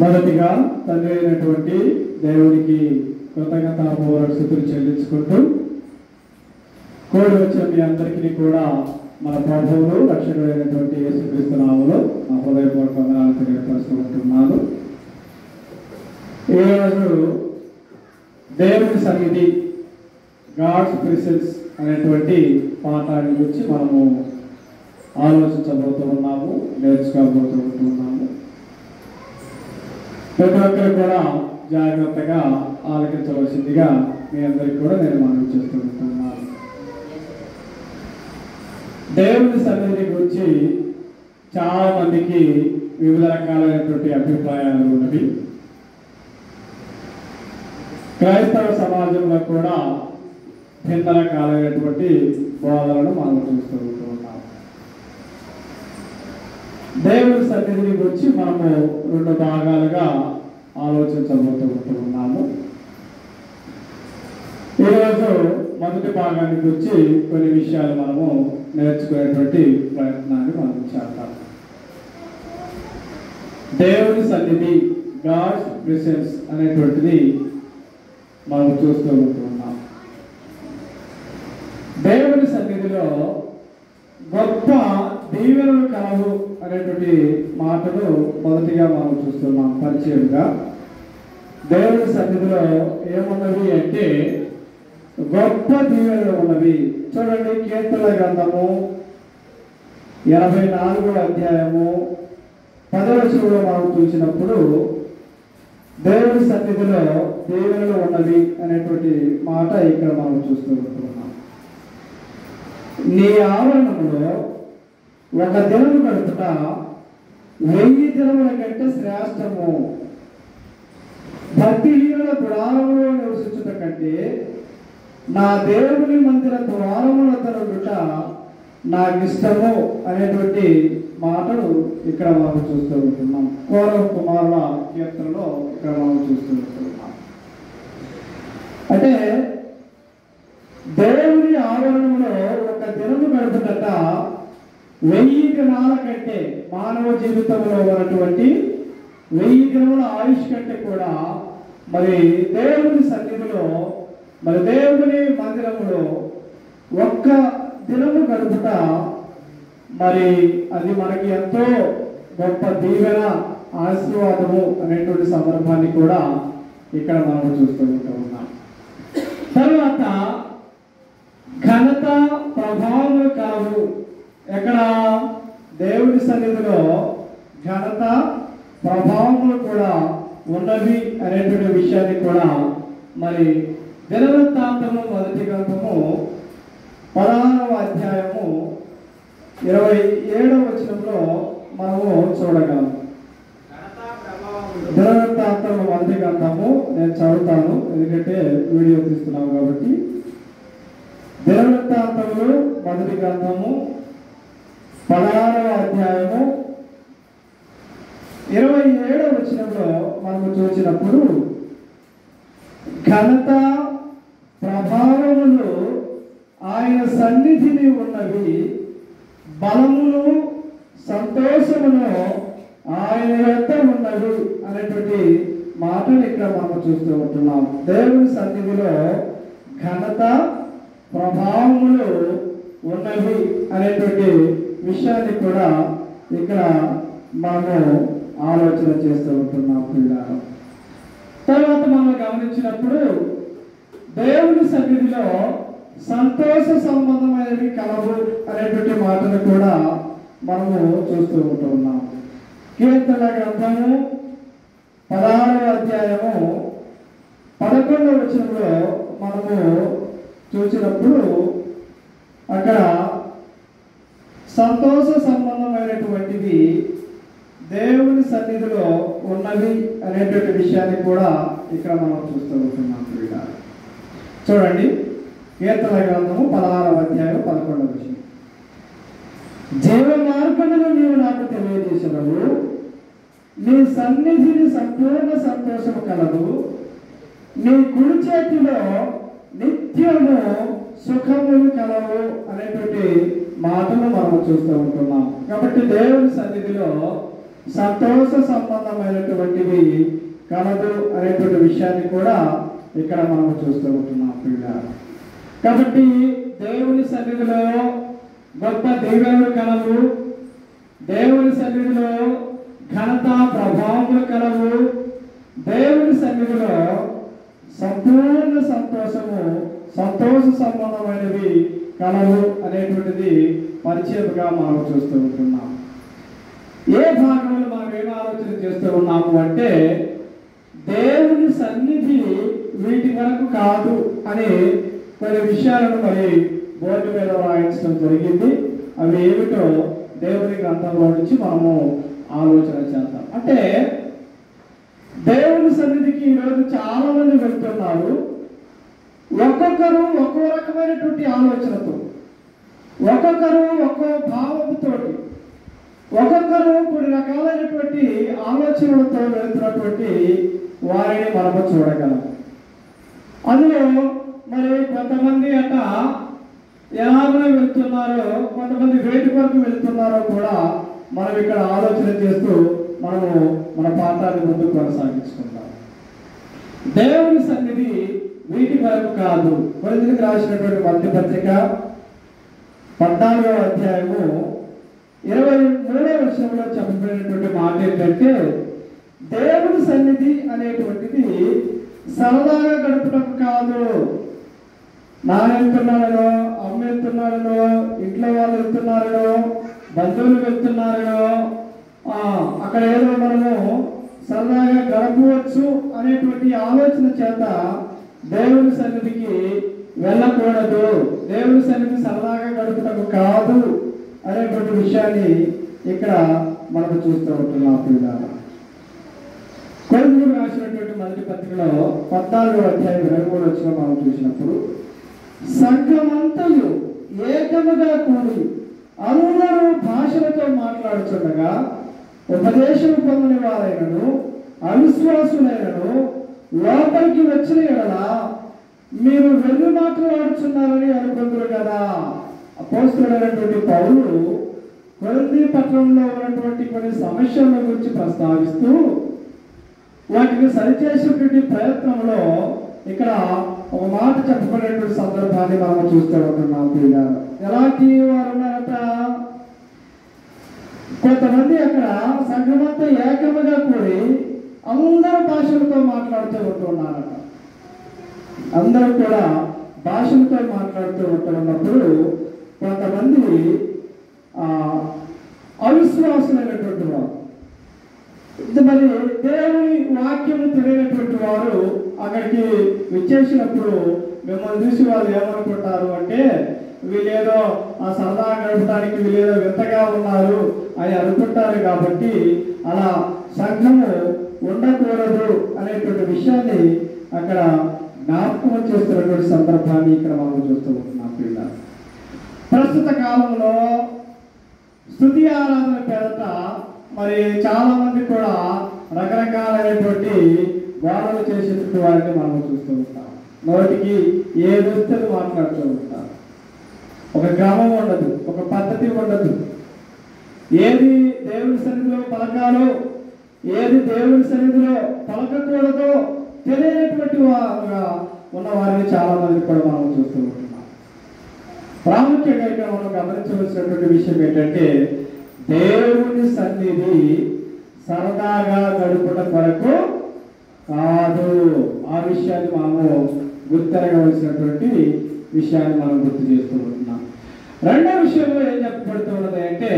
మొదటిగా తండ్రి అయినటువంటి దేవునికి కృతజ్ఞతాపూర్వక స్తుతులు చెల్లించుకుంటూ కోడి వచ్చిన మీ అందరికీ కూడా మన ప్రభువులు రక్షకుడైనటువంటి యేసుక్రీస్తు నామములో నా హృదయపూర్వక వందనాలు తెలియపరుచుకుంటున్నాను. ఈరోజు దేవుని సన్నిధి, గాడ్స్ ప్రెసెన్స్ అనేటువంటి పాఠాన్ని గురించి మనము ఆలోచించబోతూ ఉన్నాము, నేర్చుకోబోతున్నాము. ప్రతి ఒక్కరు కూడా జాగ్రత్తగా ఆలకించవలసిందిగా మీ అందరికీ కూడా నేను మనవి చేస్తున్నాను. దేవుని సన్నిధి గురించి చాలా మందికి వివిధ రకాలైనటువంటి అభిప్రాయాలు ఉన్నవి. క్రైస్తవ సమాజంలో కూడా భిన్న రకాలైనటువంటి బోధనలు మనం చూస్తూ ఉన్నాం. దేవుని సన్నిధిని గురించి మనము రెండు భాగాలుగా ఆలోచించబోతున్నాము. ఈరోజు మొదటి భాగాన్ని గురించి కొన్ని విషయాలు మనము నేర్చుకునేటువంటి ప్రయత్నాన్ని మనం చేద్దాం. దేవుని సన్నిధి, గాడ్స్ ప్రెసెన్స్ అనేటువంటిది మనం చూస్తూ ఉంటున్నాం. దేవుని సన్నిధిలో గొప్ప దీవెనలు కలవు అనేటువంటి మాటలు మొదటిగా మనం చూస్తున్నాం. పరిచయంగా దేవుని సన్నిధిలో ఏమున్నవి అంటే గొప్ప దీవెనలు ఉన్నవి. చూడండి, కీర్తనల గ్రంథము 84వ అధ్యాయము 10వ వచనంలో మనం చూసినప్పుడు దేవుని సన్నిధిలో దీవెనలు ఉన్నవి అనేటువంటి మాట ఇక్కడ మనం చూస్తూ ఉంటున్నాం. నీ ఆవరణంలో ఒక దినము గడుపుట 1000 దినముల కంటే శ్రేష్టము. భక్తిహీనుల గుడారములో నివసించుట కంటే నా దేవుని మందిర ద్వారముల తరుట నాకు ఇష్టము అనేటువంటి మాటలు ఇక్కడ మనం చూస్తూ ఉంటున్నాం. కోరవ కుమారుల కీర్తనలో ఇక్కడ మనం చూస్తూ ఉంటున్నాం. అంటే దేవుని ఆవరణంలో ఒక దినము గడుపుట 1000 దినాల కంటే, మానవ జీవితంలో ఉన్నటువంటి 1000 దినముల ఆయుష్ కంటే కూడా మరి దేవుని సన్నిధిలో, మరి దేవుని మందిరములో ఒక్క దినము గడుపుట మరి అది మనకి ఎంతో గొప్ప దీవెన, ఆశీర్వాదము అనేటువంటి సందర్భాన్ని కూడా ఇక్కడ మనం చూస్తూ ఉన్నాం. తర్వాత ఘనత, ప్రభావములు కావు. ఎక్కడ? దేవుని సన్నిధిలో ఘనత, ప్రభావములు కూడా ఉన్నవి అనేటువంటి విషయాన్ని కూడా మరి దినవృత్తాంతము మొదటి గ్రంథము 16వ అధ్యాయము 27వ వచనంలో మనము చూడగలము. దినవృత్తాంతము మొదటి గ్రంథము నేను చదువుతాను, ఎందుకంటే వీడియో తీస్తున్నాము కాబట్టి. దినవృత్తాంతములు మొదటి గ్రంథము 16వ అధ్యాయము 27వ వచనంలో మనము చూసినప్పుడు ఘనత, ప్రభావములు ఆయన సన్నిధిని ఉన్నవి, బలమును, సంతోషమును ఆయన యొక్క ఉన్నవి అనేటువంటి మాటలు ఇక్కడ మనం చూస్తూ ఉంటున్నాం. దేవుని సన్నిధిలో ఘనత, ప్రభావములు ఉన్నవి అనేటువంటి విషయాన్ని కూడా ఇక్కడ మనము ఆలోచన చేస్తూ ఉంటున్నాం పిల్లలు. తర్వాత మనం గమనించినప్పుడు దేవుని సన్నిధిలో సంతోష సంబంధమైనవి కలవు అనేటువంటి మాటను కూడా మనము చూస్తూ ఉంటున్నాం. కీర్తనల గ్రంథము 16వ అధ్యాయము 11వ వచనంలో మనము చూసినప్పుడు అక్కడ సంతోష సంబంధమైనటువంటివి దేవుని సన్నిధిలో ఉన్నవి అనేటువంటి విషయాన్ని కూడా ఇక్కడ మనం చూస్తూ ఉంటున్నాం. చూడండి, కీర్తనల గ్రంథము 16వ అధ్యాయం 11వ వచనం. జీవ మార్గమును నీవు నాకు తెలియజేసినవు, నీ సన్నిధిని సంపూర్ణ సంతోషము కలదు, నీ కుడి చేతిలో నిత్య నిత్యము సుఖములు కలవు అనేటువంటి మాటలు మనం చూస్తూ ఉంటున్నాం. కాబట్టి దేవుని సన్నిధిలో సంతోష సంబంధమైనటువంటివి కలదు అనేటువంటి విషయాన్ని కూడా ఇక్కడ మనం చూస్తూ ఉంటున్నాం పిల్లలు. కాబట్టి దేవుని సన్నిధిలో గొప్ప దీవెనలు కలవు, దేవుని సన్నిధిలో ఘనత ప్రభావములు కలవు, దేవుని సన్నిధిలో సంపూర్ణ సంతోషము సంతోష సంబంధమైనవి కలవు అనేటువంటిది పరిచయముగా మనం చూస్తూ ఉంటున్నాం. ఏ భాగంలో మనం ఏం ఆలోచన చేస్తూ ఉన్నాము అంటే దేవుని సన్నిధి వీటి వరకు కాదు అనే కొన్ని విషయాలను మరి బోర్డు మీద రాయించడం జరిగింది. అవి ఏమిటో దేవుని గ్రంథంలో నుంచి మనము ఆలోచన చేద్దాం. అంటే దేవుని సన్నిధికి ఈరోజు చాలా మంది వెళ్తున్నారు. ఒక్కొక్కరు ఒక్కో రకమైనటువంటి ఆలోచనతో, ఒక్కొక్కరు ఒక్కో భావంతో, ఒక్కొక్కరు కొన్ని రకాలైనటువంటి ఆలోచనలతో వెళ్తున్నటువంటి వారిని మనము చూడగలం. అందులో మరి కొంతమంది అట ఎలాగో వెళ్తున్నారో, కొంతమంది వేటి వరకు వెళ్తున్నారో కూడా మనం ఇక్కడ ఆలోచన చేస్తూ మనము మన పాఠాన్ని ముందుకు కొనసాగించుకుంటాం. దేవుని సన్నిధి వీటి వరకు కాదు. కొరింథీయులకు రాసినటువంటి మొదటి పత్రిక 14వ అధ్యాయము 23వ వచనంలో చెప్పబడినటువంటి మాట ఏంటంటే దేవుని సన్నిధి అనేటువంటిది సరదాగా గడపడం కాదు. నాన్న వెళ్తున్నారనో, అమ్మ వెళ్తున్నారనో, ఇంట్లో వాళ్ళు వెళ్తున్నారనో, బంధువులు వెళ్తున్నారనో, అక్కడ ఏదో మనము సరదాగా గడపవచ్చు అనేటువంటి ఆలోచన చేత దేవుని సన్నిధికి వెళ్ళకూడదు. దేవుని సన్నిధి సరదాగా గడపటం కాదు అనేటువంటి విషయాన్ని ఇక్కడ మనకు చూస్తూ ఉంటున్నాం పిల్లలు. కొరింథీయులకు రాసినటువంటి మొదటి పత్రికలో 14వ అధ్యాయం 23వ వచనం మనం చూసినప్పుడు సంఘమంతయు ఏకముగా కూడి అందరూ భాషలతో మాట్లాడుచుండగా ఉపదేశం పొందని వారైనను అవిశ్వాసులైనను లోపలికి వచ్చిన ఎడల మీరు వెన్ను మాట్లాడుచున్నారని అనుకుంటారు కదా. అపోస్తలుడైనటువంటి పౌలు కొరింథీ పట్టణంలో ఉన్నటువంటి కొన్ని సమస్యల గురించి ప్రస్తావిస్తూ వాటిని సరిచేసేటువంటి ప్రయత్నంలో ఇక్కడ ఒక మాట చెప్పబడినటువంటి సందర్భాన్ని మనం చూస్తూ ఉంటున్నాం పిల్లలు. ఎలాంటి వారు ఉన్నారట? కొంతమంది అక్కడ సంఘమంతా ఏకముగా కూడి అందరూ భాషలతో మాట్లాడుతూ ఉంటున్నారట. అందరూ కూడా భాషలతో మాట్లాడుతూ ఉంటున్నప్పుడు కొంతమంది అవిశ్వాసులైనటువంటి వారు, మరి దేవుని వాక్యము తెలియనటువంటి వారు అక్కడికి విచ్చేసినప్పుడు మిమ్మల్ని చూసి వాళ్ళు ఏమనుకుంటారు అంటే వీళ్ళేదో ఆ సరదా గడపడానికి వీళ్ళేదో వింతగా ఉన్నారు అని అనుకుంటారు. కాబట్టి అలా సంఘము ఉండకూడదు అనేటువంటి విషయాన్ని అక్కడ జ్ఞాపకం చేస్తున్నటువంటి సందర్భాన్ని ఇక్కడ మనం చూస్తూ ఉంటున్నాం పిల్లలు. ప్రస్తుత కాలంలో స్తుతి ఆరాధన పేరట మరి చాలా మంది కూడా రకరకాలైనటువంటి వాదనలు చేసేటువంటి వారిని మనం చూస్తూ ఉంటాం. నోటికి ఏది వస్తే మాట్లాడుతూ ఉంటాం. ఒక క్రమం ఉండదు, ఒక పద్ధతి ఉండదు. ఏది దేవుని సన్నిధిలో పలకాలో, ఏది దేవుని సన్నిధిలో పలకకూడదో తెలియనటువంటి వారుగా ఉన్న వారిని చాలా మంది కూడా మనం చూస్తూ ఉంటున్నాం. ప్రాముఖ్యంగా ఇక్కడ మనం గమనించవలసినటువంటి విషయం ఏంటంటే దేవుని సన్నిధి సరదాగా గడుపుట కొరకు కాదు. ఆ విషయాన్ని మనము గుర్తెరగవలసినటువంటి విషయాన్ని మనం గుర్తు చేస్తూ ఉంటున్నాం. రెండో విషయంలో ఏం చెప్పబడుతూ ఉన్నది అంటే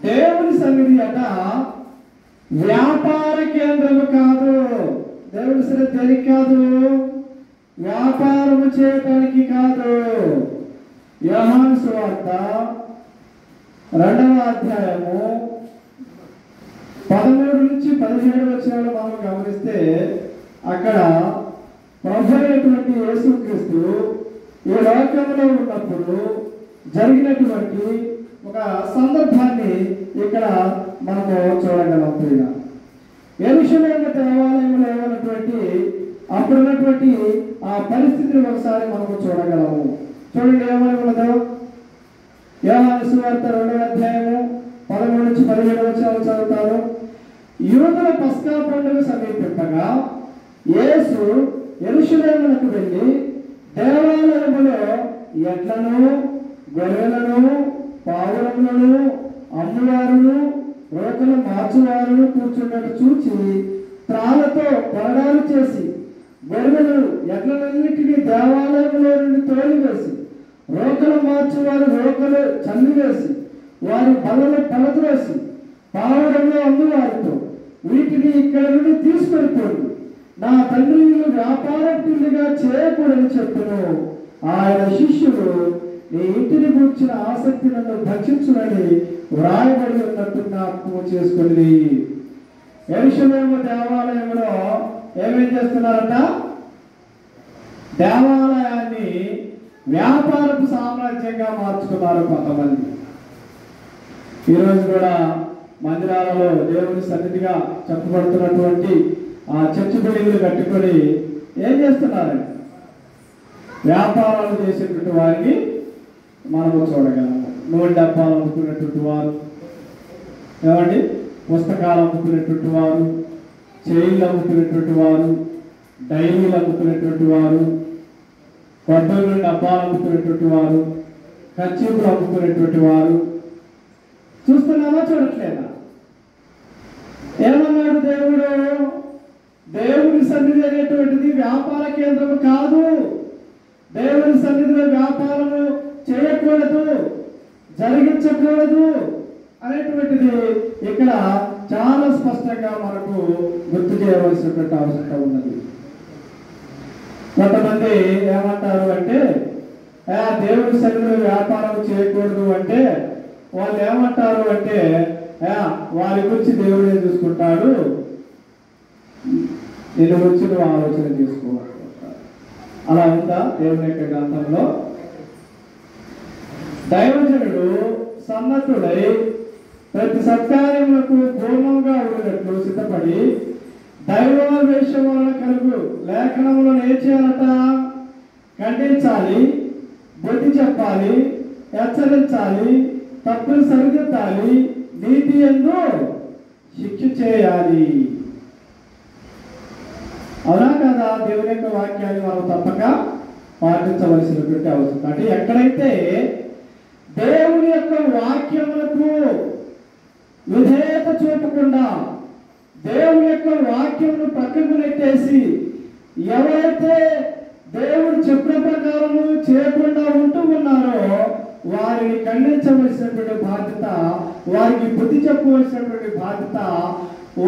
దేవుని సన్నిధి అట వ్యాపార కేంద్రము కాదు. దేవుని సన్నిధి దేనికి కాదు? వ్యాపారము చేయటానికి కాదు. యోహాను సువార్త 2వ అధ్యాయము 13 నుంచి 17 వచనాలు మనం గమనిస్తే అక్కడ ప్రభు అయినటువంటి యేసుక్రీస్తు ఈ లోకంలో ఉన్నప్పుడు జరిగినటువంటి ఒక సందర్భాన్ని ఇక్కడ మనము చూడగలం. యెరూషలేము దేవాలయంలో ఉన్నటువంటి అప్పుడున్నటువంటి ఆ పరిస్థితిని ఒకసారి మనము చూడగలము. చూడండి ఏమని ఉన్నదో. యోహాను సువార్త 2వ అధ్యాయము 13 నుంచి 17 వచనాలు చదువుతాను. యూదుల పస్కా పండుగ సమీపింపగా యేసు యెరూషలేమునకు వెళ్ళి దేవాలయములో ఎడ్లను, గొర్రెలను, పావురములను అమ్మువారును, రోకలు మార్చువారును కూర్చున్నట్టు చూచి త్రాళ్ళతో కొరడాలు చేసి గొర్రెలు ఎడ్లన్నిటినీ దేవాలయంలో నుండి తోలివేసి రోకలు మార్చువారు రోకలు చల్లివేసి వారి బలలో పలద్రోసి పావురంలో అమ్మువారితో వీటిని ఇక్కడ నుండి తీసుకెళ్ళిపోండి, నా తండ్రి వ్యాపారస్తులుగా చేయకూడని చెప్పును. ఆయన శిష్యులు నీ ఇంటిని కూర్చిన ఆసక్తి నన్ను భక్షించునని వ్రాయబడి ఉన్నట్టు జ్ఞాపకం చేసుకుని యెరూషలేము దేవాలయంలో ఏమేం చేస్తున్నారట? దేవాలయాన్ని వ్యాపారపు సామ్రాజ్యంగా మార్చుకున్నారు కొంతమంది. ఈరోజు కూడా మందిరాలలో దేవుని సన్నిధిగా చెప్పబడుతున్నటువంటి ఆ చర్చి బిల్డింగ్లు కట్టుకొని ఏం చేస్తున్నారండి? వ్యాపారాలు చేసేటువంటి వారిని మనము చూడగలము. నూనె డబ్బాలు అమ్ముకునేటువంటి వారు, ఏమండి పుస్తకాలు అమ్ముకునేటువంటి వారు, చైన్లు అమ్ముకునేటువంటి వారు, డైరీలు అమ్ముకునేటువంటి వారు, కొబ్బరి డబ్బాలు అమ్ముకునేటువంటి వారు, కర్చీపులు అమ్ముకునేటువంటి వారు చూస్తున్నామా? చూడట్లేదా? ఏమన్నాడు దేవుడు? దేవుని సన్నిధి అనేటువంటిది వ్యాపార కేంద్రం కాదు. దేవుని సన్నిధిలో వ్యాపారము చేయకూడదు, జరిగించకూడదు అనేటువంటిది ఇక్కడ చాలా స్పష్టంగా మనకు గుర్తు చేయవలసినటువంటి అవసరం ఉన్నది. కొంతమంది ఏమంటారు అంటే దేవుని సన్నిధిలో వ్యాపారం చేయకూడదు అంటే వాళ్ళు ఏమంటారు అంటే వారి గురించి దేవుడే చూసుకుంటాడు, నేను గురించి నువ్వు ఆలోచన చేసుకోవాలనుకుంటారు. అలా ఉందా దేవుని యొక్క గ్రంథంలో? దైవజనుడు సన్నద్ధుడై ప్రతి సత్కార్యములకు పూర్ణంగా ఉండేటట్లు సిద్ధపడి దైవావేశం వలన కలుగు లేఖనములను ఏం చేయాలట? ఖండించాలి, బుద్ధి చెప్పాలి, హెచ్చరించాలి, తప్పులు సరిదిద్దాలి, నీతి యందు శిక్ష చేయాలి. అవునా కదా? దేవుని యొక్క వాక్యాన్ని మనం తప్పక పాటించవలసినటువంటి అవసరం. అంటే ఎక్కడైతే దేవుని యొక్క వాక్యములకు విధేయత చూపకుండా దేవుని యొక్క వాక్యమును పక్కకు నెట్టేసి ఎవరైతే దేవుడు చెప్పిన ప్రకారము చేయకుండా ఉంటూ ఉన్నారో వారిని ఖండించవలసినటువంటి బాధ్యత, వారికి బుద్ధి చెప్పవలసినటువంటి బాధ్యత,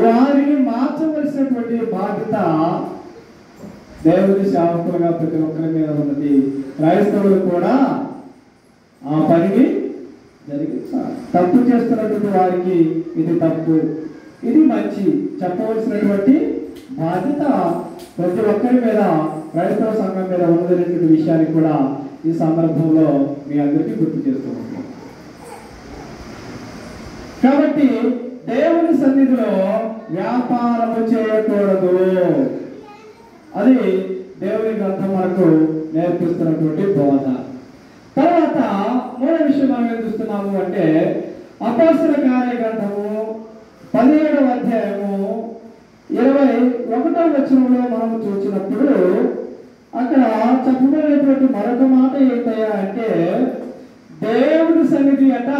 వారిని మార్చవలసినటువంటి బాధ్యత దేవుని సేవకులుగా ప్రతి ఒక్కరి మీద ఉన్నది. క్రైస్తవులు కూడా ఆ పనిని జరిగించాలి. తప్పు చేస్తున్నటువంటి వారికి ఇది తప్పు, ఇది మంచి చెప్పవలసినటువంటి బాధ్యత ప్రతి ఒక్కరి మీద, క్రైస్తవ సంఘం మీద ఉన్నదనేటువంటి విషయాన్ని కూడా ఈ సందర్భంలో మీ అందరికీ గుర్తు చేస్తూ ఉంటాం. కాబట్టి దేవుని సన్నిధిలో వ్యాపారము చేయకూడదు, అది దేవుని గ్రంథం మనకు నేర్పిస్తున్నటువంటి బోధ. తర్వాత మూడో విషయం మనం ఏం చూస్తున్నాము అంటే అపోస్తల కార్య గ్రంథము 17వ అధ్యాయము 21వ వచనంలో మనము చూసినప్పుడు అక్కడ చెప్పబడినటువంటి మరొక మాట ఏంటయ్యా అంటే దేవుని సన్నిధి అట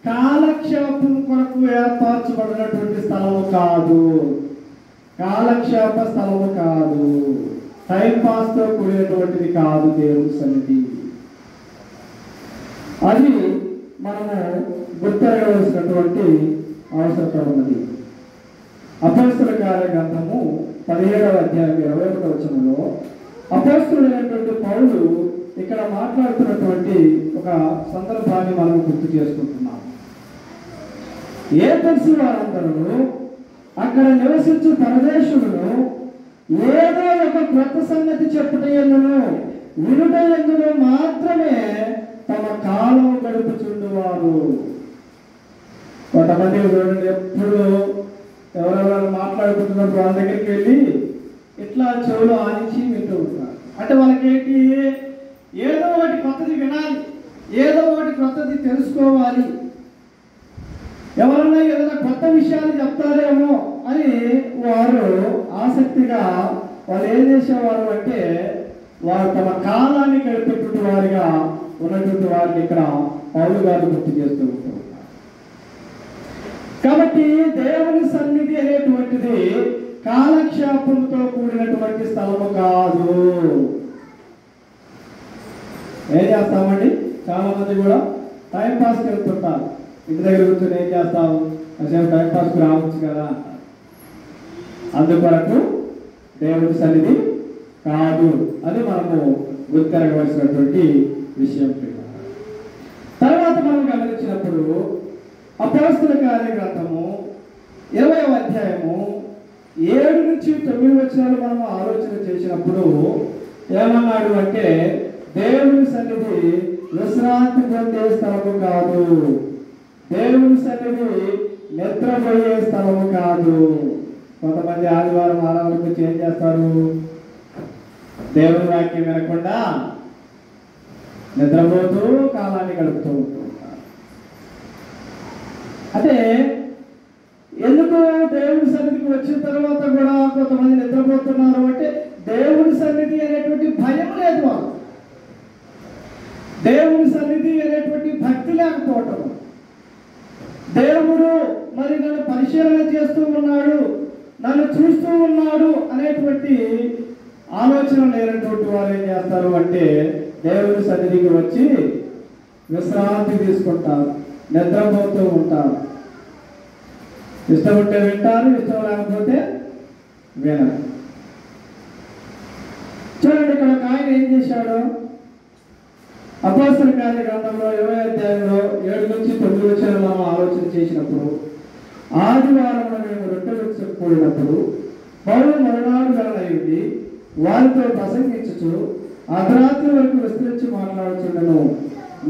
కాలక్షేపం కొరకు ఏర్పరచబడినటువంటి స్థలము కాదు, కాలక్షేప స్థలము కాదు, టైం పాస్ తో కూడినటువంటిది కాదు దేవుని సన్నిధి. అది మనము గుర్తించవలసినటువంటి అవసరం ఉన్నది. అపోస్తల కార్య గ్రంథము 17వ అధ్యాయం 21వ వచనంలో అపోస్తలుడైనటువంటి పౌలు ఇక్కడ మాట్లాడుతున్నటువంటి ఒక సందర్భాన్ని మనం గుర్తు చేసుకుంటున్నాం. ఏథెన్సు వారందరూ అక్కడ నివసించు పరదేశులను ఏదో ఒక క్రొత్త సంగతి చెప్పుట యందును వినుట యందును మాత్రమే తమ కాలం గడుపుచుండువారు. కొంతమంది చూడండి, ఎప్పుడు ఎవరెవరు మాట్లాడుకుంటున్నప్పుడు వాళ్ళ దగ్గరికి వెళ్ళి ఇట్లా చెవులు ఆనించి వింటూ ఉంటారు. అంటే వాళ్ళకి ఏంటి, ఏదో ఒకటి కొత్తది వినాలి, ఏదో ఒకటి కొత్తది తెలుసుకోవాలి, ఎవరన్నా ఏదైనా కొత్త విషయాలు చెప్తారేమో అని వారు ఆసక్తిగా వాళ్ళు ఏం చేసేవారు అంటే వారు తమ కాలాన్ని గడిపేటువంటి వారిగా ఉన్నటువంటి వారిని ఇక్కడ పౌలు గారు గుర్తు చేస్తూ ఉంటారు. కాబట్టి దేవుని సన్నిధి అనేటువంటిది కాలక్షేపంతో కూడినటువంటి స్థలము కాదు. ఏం చేస్తామండి, చాలా మంది కూడా టైం పాస్కి వెళ్తుంటారు. ఇంటి దగ్గర కూర్చొని ఏం చేస్తాము, అసలు టైం పాస్కి రావచ్చు కదా. అందుకొరకు దేవుని సన్నిధి కాదు అని మనము గుర్తిరగవలసినటువంటి విషయం. తర్వాత మనం గమనించినప్పుడు అపోస్తల కార్యగ్రంథము 20వ అధ్యాయము 7 నుంచి 9 వచనాలు మనం ఆలోచన చేసినప్పుడు ఏమన్నాడు అంటే దేవుని సన్నిధి విశ్రాంతి పొందే స్థలము కాదు, దేవుని సన్నిధి నిద్రపోయే స్థలము కాదు. కొంతమంది ఆదివారం ఆరాధనకు ఏం చేస్తారు, దేవుని వాక్యం వినకుండా నిద్రపోతూ కాలాన్ని గడుపుతూ ఉంటారు. అంటే ఎందుకు దేవుని సన్నిధికి వచ్చిన తర్వాత కూడా కొంతమంది నిద్రపోతున్నారు అంటే దేవుని సన్నిధి అనేటువంటి భయం లేదు, వాళ్ళు దేవుని సన్నిధి అనేటువంటి భక్తి లేకపోవటం, దేవుడు మరి నన్ను పరిశీలన చేస్తూ ఉన్నాడు, నన్ను చూస్తూ ఉన్నాడు అనేటువంటి ఆలోచన లేనటువంటి వారు ఏం చేస్తారు అంటే దేవుని సన్నిధికి వచ్చి విశ్రాంతి తీసుకుంటారు, నిద్రపోతూ ఉంటారు. ఇష్టం ఉంటే వింటారు, ఇష్టం లేకపోతే వినరు. చూడండి, ఇక్కడ ఒక ఆయన ఏం చేశాడు, అపోస్తల కార్యగ్రంథంలో 20వ అధ్యాయంలో 7 నుంచి 9 వచనాలు మనం ఆలోచన చేసినప్పుడు ఆదివారంలో మేము రొట్టెలు కూడినప్పుడు పౌలు మరునాడు వెళ్ళనయ్యింది వారితో ప్రసంగించుచు అర్ధరాత్రి వరకు విస్తరించి మాట్లాడుచుండను.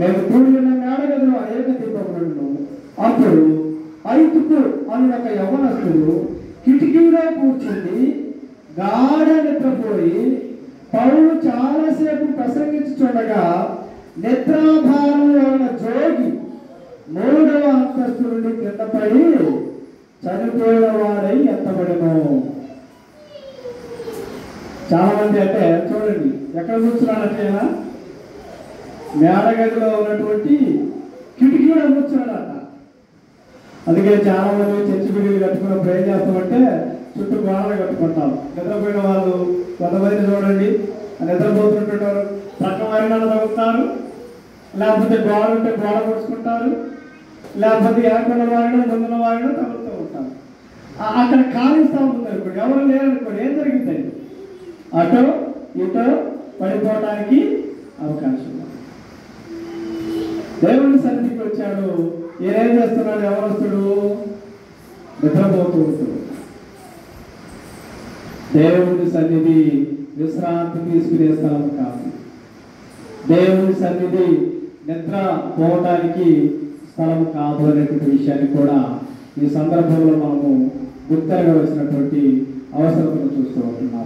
మేము కూడి ఉన్న మేడగదిలో అనేక దీపములను. అప్పుడు ఐతుకు అని ఒక యవ్వనస్తుడు కిటికీలో కూర్చుండి గాఢ నిద్రపోయి పౌలు చాలాసేపు ప్రసంగించుచుండగా నిద్రాభారం వలన జోగి 3వ అంతస్తు నుండి కింద పడి చనిపోయిన వాడై ఎత్తబడను. చాలా మంది అంటే చూడండి ఎక్కడ కూర్చున్నాడంటే మేడగదిలో ఉన్నటువంటి కిటికీలో కూర్చున్నాడట. అందుకే చాలా మంది చర్చి బిడ్డలు కట్టుకున్నప్పుడు ఏం చేస్తామంటే చుట్టూ గోడలు కట్టుకుంటాం. నిద్రపోయిన వాళ్ళు కొంతమంది చూడండి, నిద్రపోతుంటారు, పక్క వారిన తగ్గుతారు, లేకపోతే గోడ ఉంటే గోడ కూర్చుకుంటారు, లేకపోతే ఏర్కొన్న వారిన ముందున్న వారిన తగ్గుతూ ఉంటారు. అక్కడ ఖాళీ స్థలం ఉందనుకోండి, ఎవరు లేరనుకోండి, ఏం జరుగుతుంది, అటో ఇటో పడిపోవడానికి అవకాశం. దేవుని సన్నిధికి వచ్చాడు, ఏం చేస్తున్నాడు, ఎవరొస్తుడు, నిద్రపోతూ ఉంటాడు. దేవుని సన్నిధి విశ్రాంతి తీసుకునే స్థలం కాదు, దేవుని సన్నిధి నిద్ర పోవటానికి స్థలం కాదు అనేటువంటి విషయాన్ని కూడా ఈ సందర్భంలో మనము గుర్తిరగవలసినటువంటి అవసరతను చూస్తూ ఉంటున్నాం.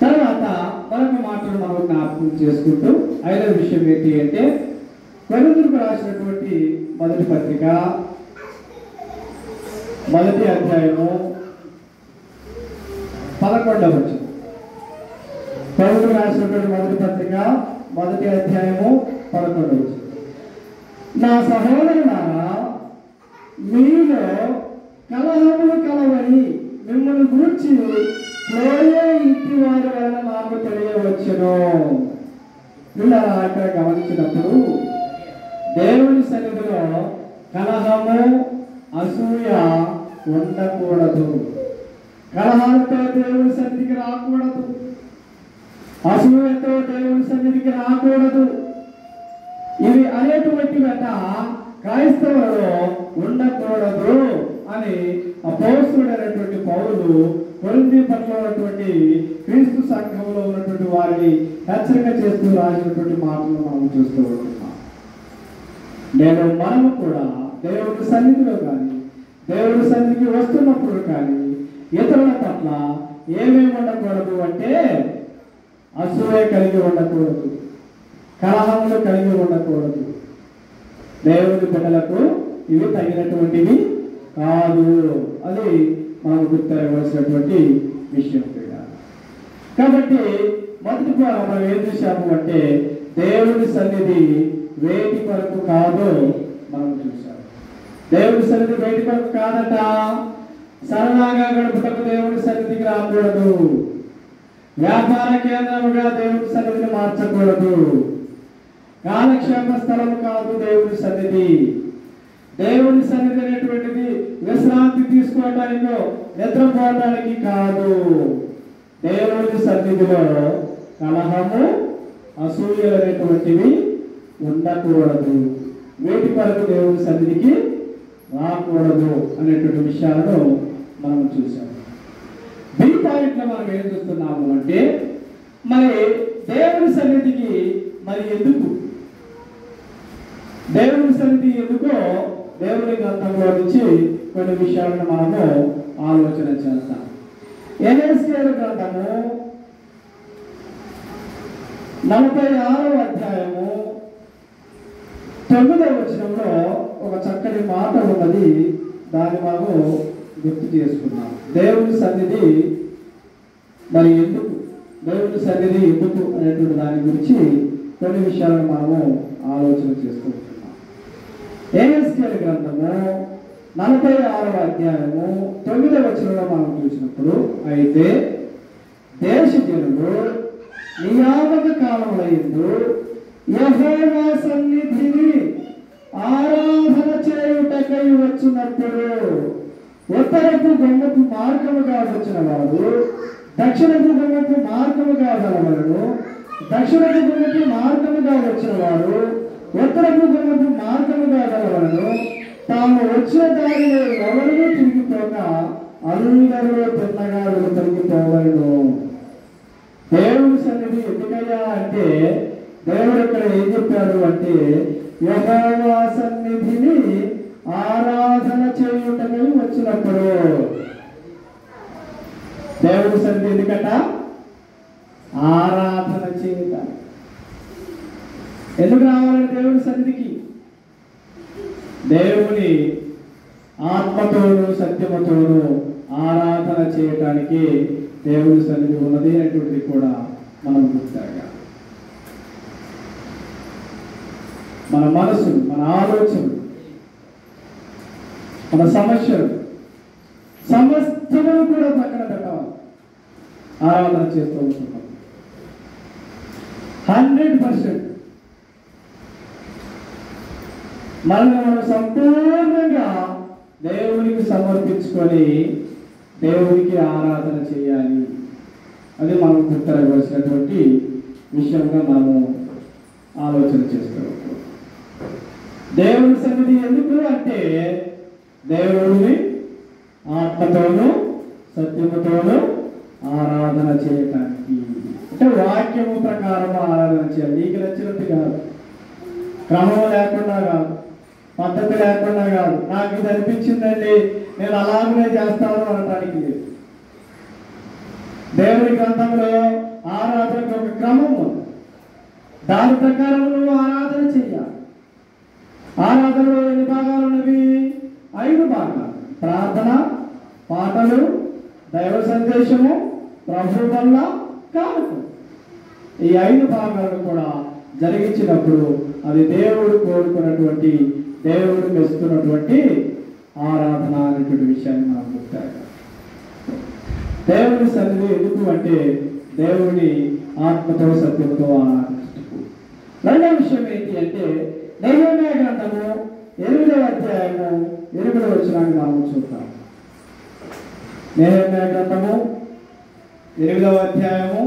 తర్వాత మరొక మాటలు మనం జ్ఞాపకం చేసుకుంటూ 5వ విషయం ఏంటి అంటే కొరింథీయులకు రాసినటువంటి మొదటి పత్రిక 1వ అధ్యాయము 11వ వచనం. కొరింథీయులకు రాసినటువంటి మొదటి పత్రిక 1వ అధ్యాయము 11వ వచనం. నా సహోదరులారా, మీలో కలహములు కలవని మిమ్మల్ని గురించి పోయే ఇంటి వారి వలన నాకు తెలియవచ్చును. వీళ్ళ అక్కడ గమనించినప్పుడు దేవుని సన్నిధిలో కలహము అసూయ ఉండకూడదు. కలహాలతో దేవుని సన్నిధికి రాకూడదు, అసూయతో దేవుని సన్నిధికి రాకూడదు. ఇవి అనేటువంటి గట క్రైస్తవులలో ఉండకూడదు అని అపోస్తలుడైనటువంటి పౌలు కొరింథీ పట్టణంలో ఉన్నటువంటి క్రీస్తు సంఘంలో ఉన్నటువంటి వారిని హెచ్చరిక చేస్తూ రాసినటువంటి మాటలు మనం చూస్తూ ఉంటున్నాం. మనము కూడా దేవుడి సన్నిధిలో కానీ దేవుడి సన్నిధికి వస్తున్నప్పుడు కానీ ఇతరుల పట్ల ఏమేమి ఉండకూడదు అంటే అసూయ కలిగి ఉండకూడదు, కలహములు కలిగి ఉండకూడదు. దేవుని బిడ్డలకు ఇవి తగినటువంటివి కాదు. అది మనం గుర్తించవలసినటువంటి విషయం. కాబట్టి మొదటి మనం ఏం చూసాము అంటే దేవుని సన్నిధి వేటి కొరకు కాదు మనం చూసాము. దేవుని సన్నిధి వేటి కొరకు కాదట. సరళంగా గడుపుటకు దేవుని సన్నిధికి రాకూడదు. వ్యాపార కేంద్రముగా దేవుని సన్నిధిని మార్చకూడదు. కాలక్షేమ స్థలం కాదు దేవుని సన్నిధి. దేవుని సన్నిధి అనేటువంటిది విశ్రాంతి తీసుకోవటానికో నిద్రపోవటానికి కాదు. దేవుని సన్నిధిలో కలహము, అసూయలు అనేటువంటివి ఉండకూడదు. వీటి కొరకు దేవుని సన్నిధికి రాకూడదు అనేటువంటి విషయాలను మనం చూసాము. బి పాయింట్లో మనం ఏం చూస్తున్నాము అంటే మరి దేవుని సన్నిధికి మరి ఎందుకు, దేవుని సన్నిధి ఎందుకో దేవుని గ్రంథంలో నుంచి కొన్ని విషయాలను మనము ఆలోచన చేస్తాం. యెహెజ్కేలు గ్రంథము 46వ అధ్యాయము 9వ వచనంలో ఒక చక్కని మాట ఉన్నది. దాన్ని మనము గుర్తు చేసుకున్నాం. దేవుని సన్నిధి మరి ఎందుకు, దేవుని సన్నిధి ఎందుకు అనేటువంటి దాని గురించి కొన్ని విషయాలను మనము ఆలోచన చేస్తూ ఉంటున్నాం. యెహెజ్కేలు గ్రంథము 46వ అధ్యాయము 9వ వచనంలో మనం చూసినప్పుడు, అయితే దేశజనులు నియామక కాలములందు యెహోవా సన్నిధిని ఆరాధన చేయుటకై వచ్చినప్పుడు ఉత్తరపు గొమ్మపు మార్గముగా వచ్చిన వారు దక్షిణపు గొమ్మపు మార్గముగా గలవలను, దక్షిణపు గొమ్మపు మార్గముగా వచ్చిన వారు ఉత్తరపు గొమ్మపు మార్గముగా గలవలను. తాము వచ్చిన దారిలో ఎవరు తిరిగిపోక అందరూ తిన్నగా తొలగిపోవలను. దేవుని సన్నిధి ఎందుకయ్యా అంటే దేవుడు ఇక్కడ ఏం చెప్పాడు అంటే యెహోవా సన్నిధిని ఆరాధన చేయుటకై వచ్చినప్పుడు. దేవుని సన్నిధి ఎందుకట? ఆరాధన చేయుట. ఎందుకు రావాలంటే దేవుని సన్నిధికి దేవుని ఆత్మతోను సత్యముతోను ఆరాధన చేయటానికి దేవుని సన్నిధి ఉన్నది అనేటువంటిది కూడా మనం గుర్తాగా మన మనసు, మన ఆలోచన, మన సమస్యలు సమస్తమును కూడా పక్కన పెట్టాలి. ఆరాధన చేస్తూ ఉంటున్నాం 100%. మనం సంపూర్ణంగా దేవునికి సమర్పించుకొని దేవునికి ఆరాధన చేయాలి. అది మనం గుర్తించవలసినటువంటి విషయంగా మనము ఆలోచన చేస్తాం. దేవుని సన్నిధి ఎందుకు అంటే దేవుడిని ఆత్మతోనూ సత్యముతోనూ ఆరాధన చేయటానికి. అంటే వాక్యము ప్రకారం ఆరాధన చేయాలి. నీకు నచ్చినట్టు కాదు, క్రమం లేకుండా కాదు, పద్ధతి లేకుండా కాదు. నాకు ఇది అనిపించిందండి నేను అలాగనే చేస్తాను అనడానికి లేదు. దేవుని గ్రంథంలో ఆరాధనకు ఒక క్రమం ఉంది. దాని ప్రకారం నువ్వు ఆరాధన చెయ్యాలి. ఆరాధనలో ఎన్ని భాగాలు ఉన్నవి? 5 భాగాలు. ప్రార్థన, పాటలు, దైవ సందేశము, ప్రభు వల్ల కానుక. ఈ 5 భాగాలను కూడా జరిగించినప్పుడు అది దేవుడు కోరుకున్నటువంటి, దేవుడు మెస్తున్నటువంటి ఆరాధన అనేటువంటి విషయాన్ని మనం గుర్తాగా. దేవుని సన్నిధి ఎందుకు అంటే దేవుని ఆత్మతో సత్యంతో ఆరాధించటకు. రెండవ విషయం ఏంటి అంటే నెహెమ్యా గ్రంథము 8వ అధ్యాయము 8వ వచనాన్ని మనం చూద్దాం. నెహెమ్యా గ్రంథము 8వ అధ్యాయము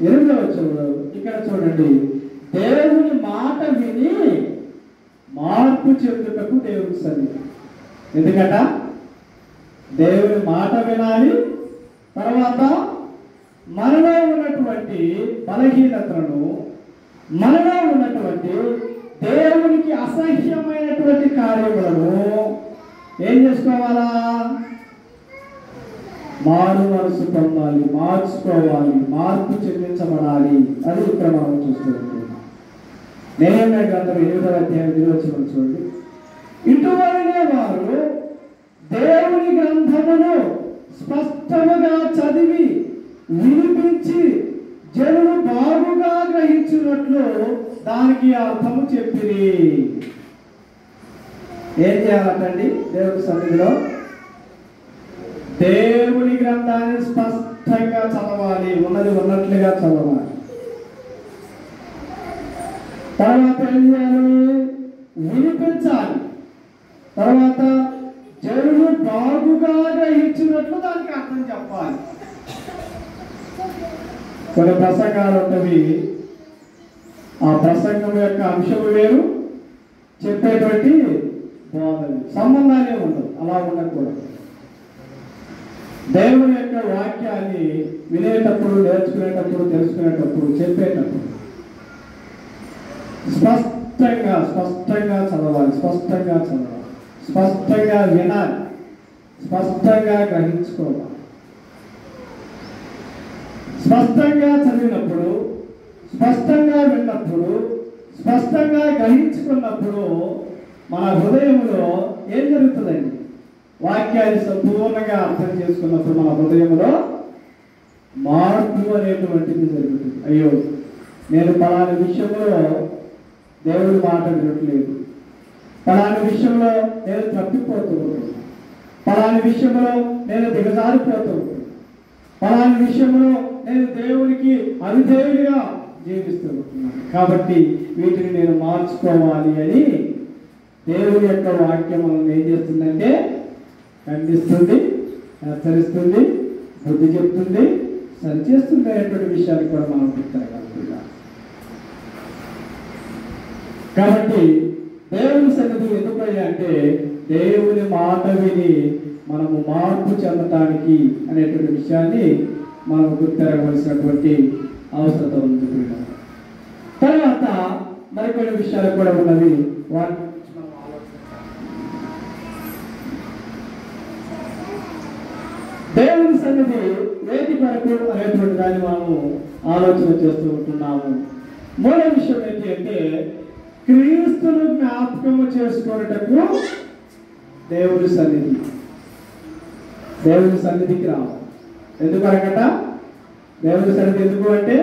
8వ వచనంలో ఇక్కడ చూడండి, దేవుని మాట విని మార్పు చెందుటకు దేవుని సన్నిధి. ఎందుకట? దేవుని మాట వినాలి. తర్వాత మనలో ఉన్నటువంటి బలహీనతలను, మనలో ఉన్నటువంటి దేవునికి అసహ్యమైనటువంటి కార్యములను ఏం చేసుకోవాలా? మారు మనసు పొందాలి, మార్చుకోవాలి, మార్పు చెందించబడాలి. అది ఇక్కడ మనం చూస్తూ ఉంటున్నాం. నెహెమ్యా గ్రంథం 8వ అధ్యాయం 8వ వచనం చూడండి. ఇటువలనే వారు దేవుని గ్రంథమును స్పష్టముగా చదివి వినిపించి జనులు బాగుగా గ్రహించినట్లు దానికి అర్థము చెప్పిరి. ఏం చేయాలంటండి? దేవుని సన్నిధిలో దేవుని గ్రంథాన్ని స్పష్టంగా చదవాలి, ఉన్నది ఉన్నట్లుగా చదవాలి. తర్వాత ఏం చేయాలి? వినిపించాలి. తర్వాత జనులు బాగుగా గ్రహించినట్లు దానికి అర్థం చెప్పాలి. కొన్ని ప్రసంగాలు ఉన్నవి, ఆ ప్రసంగం యొక్క అంశము వేరు, చెప్పేటువంటి బోధన సంబంధాలే ఉండదు. అలా ఉండకూడదు. దేవుని యొక్క వాక్యాన్ని వినేటప్పుడు, నేర్చుకునేటప్పుడు, తెలుసుకునేటప్పుడు, చెప్పేటప్పుడు స్పష్టంగా చదవాలి, స్పష్టంగా వినాలి, స్పష్టంగా గ్రహించుకోవాలి. స్పష్టంగా చదివినప్పుడు, స్పష్టంగా విన్నప్పుడు, స్పష్టంగా గ్రహించుకున్నప్పుడు మన హృదయంలో ఏం జరుగుతుందండి? వాక్యాన్ని సంపూర్ణంగా అర్థం చేసుకున్నప్పుడు మన హృదయంలో మార్పు అనేటువంటిది జరుగుతుంది. అయ్యో, నేను పలానా విషయంలో దేవుడి మాట వినట్లేదు, పలానా విషయంలో నేను తప్పిపోతూ ఉంటాను, పలానా విషయంలో నేను దిగజారిపోతూ ఉంటాను, పలానా విషయంలో నేను దేవునికి అవిధేయుడిగా జీవిస్తూ ఉంటున్నాను. కాబట్టి వీటిని నేను మార్చుకోవాలి అని దేవుని యొక్క వాక్యం మనల్ని ఏం చేస్తుందంటే ఖండిస్తుంది, హెచ్చరిస్తుంది, బుద్ధి చెప్తుంది, సరిచేస్తుంది అనేటువంటి విషయాన్ని కూడా మనం గుర్తిరగలుగుతున్నాం. కాబట్టి దేవుని సన్నిధి ఎందుకయ్యా అంటే దేవుని మాట విని మనము మార్పు చెందటానికి అనేటువంటి విషయాన్ని మనం గుర్తిరగవలసినటువంటి అవసరం ఉంది. తర్వాత మరికొన్ని విషయాలు కూడా ఉన్నవి. దేవుని సన్నిధి వేటి వరకు అనేటువంటి దాన్ని మనము ఆలోచన చేస్తూ ఉంటున్నాము. మూడో విషయం ఏంటి అంటే క్రీస్తును జ్ఞాపకము చేసుకునేటప్పుడు దేవుని సన్నిధికి రావాలి. ఎందుకు అనకట? దేవుని సన్నిధి ఎందుకు అంటే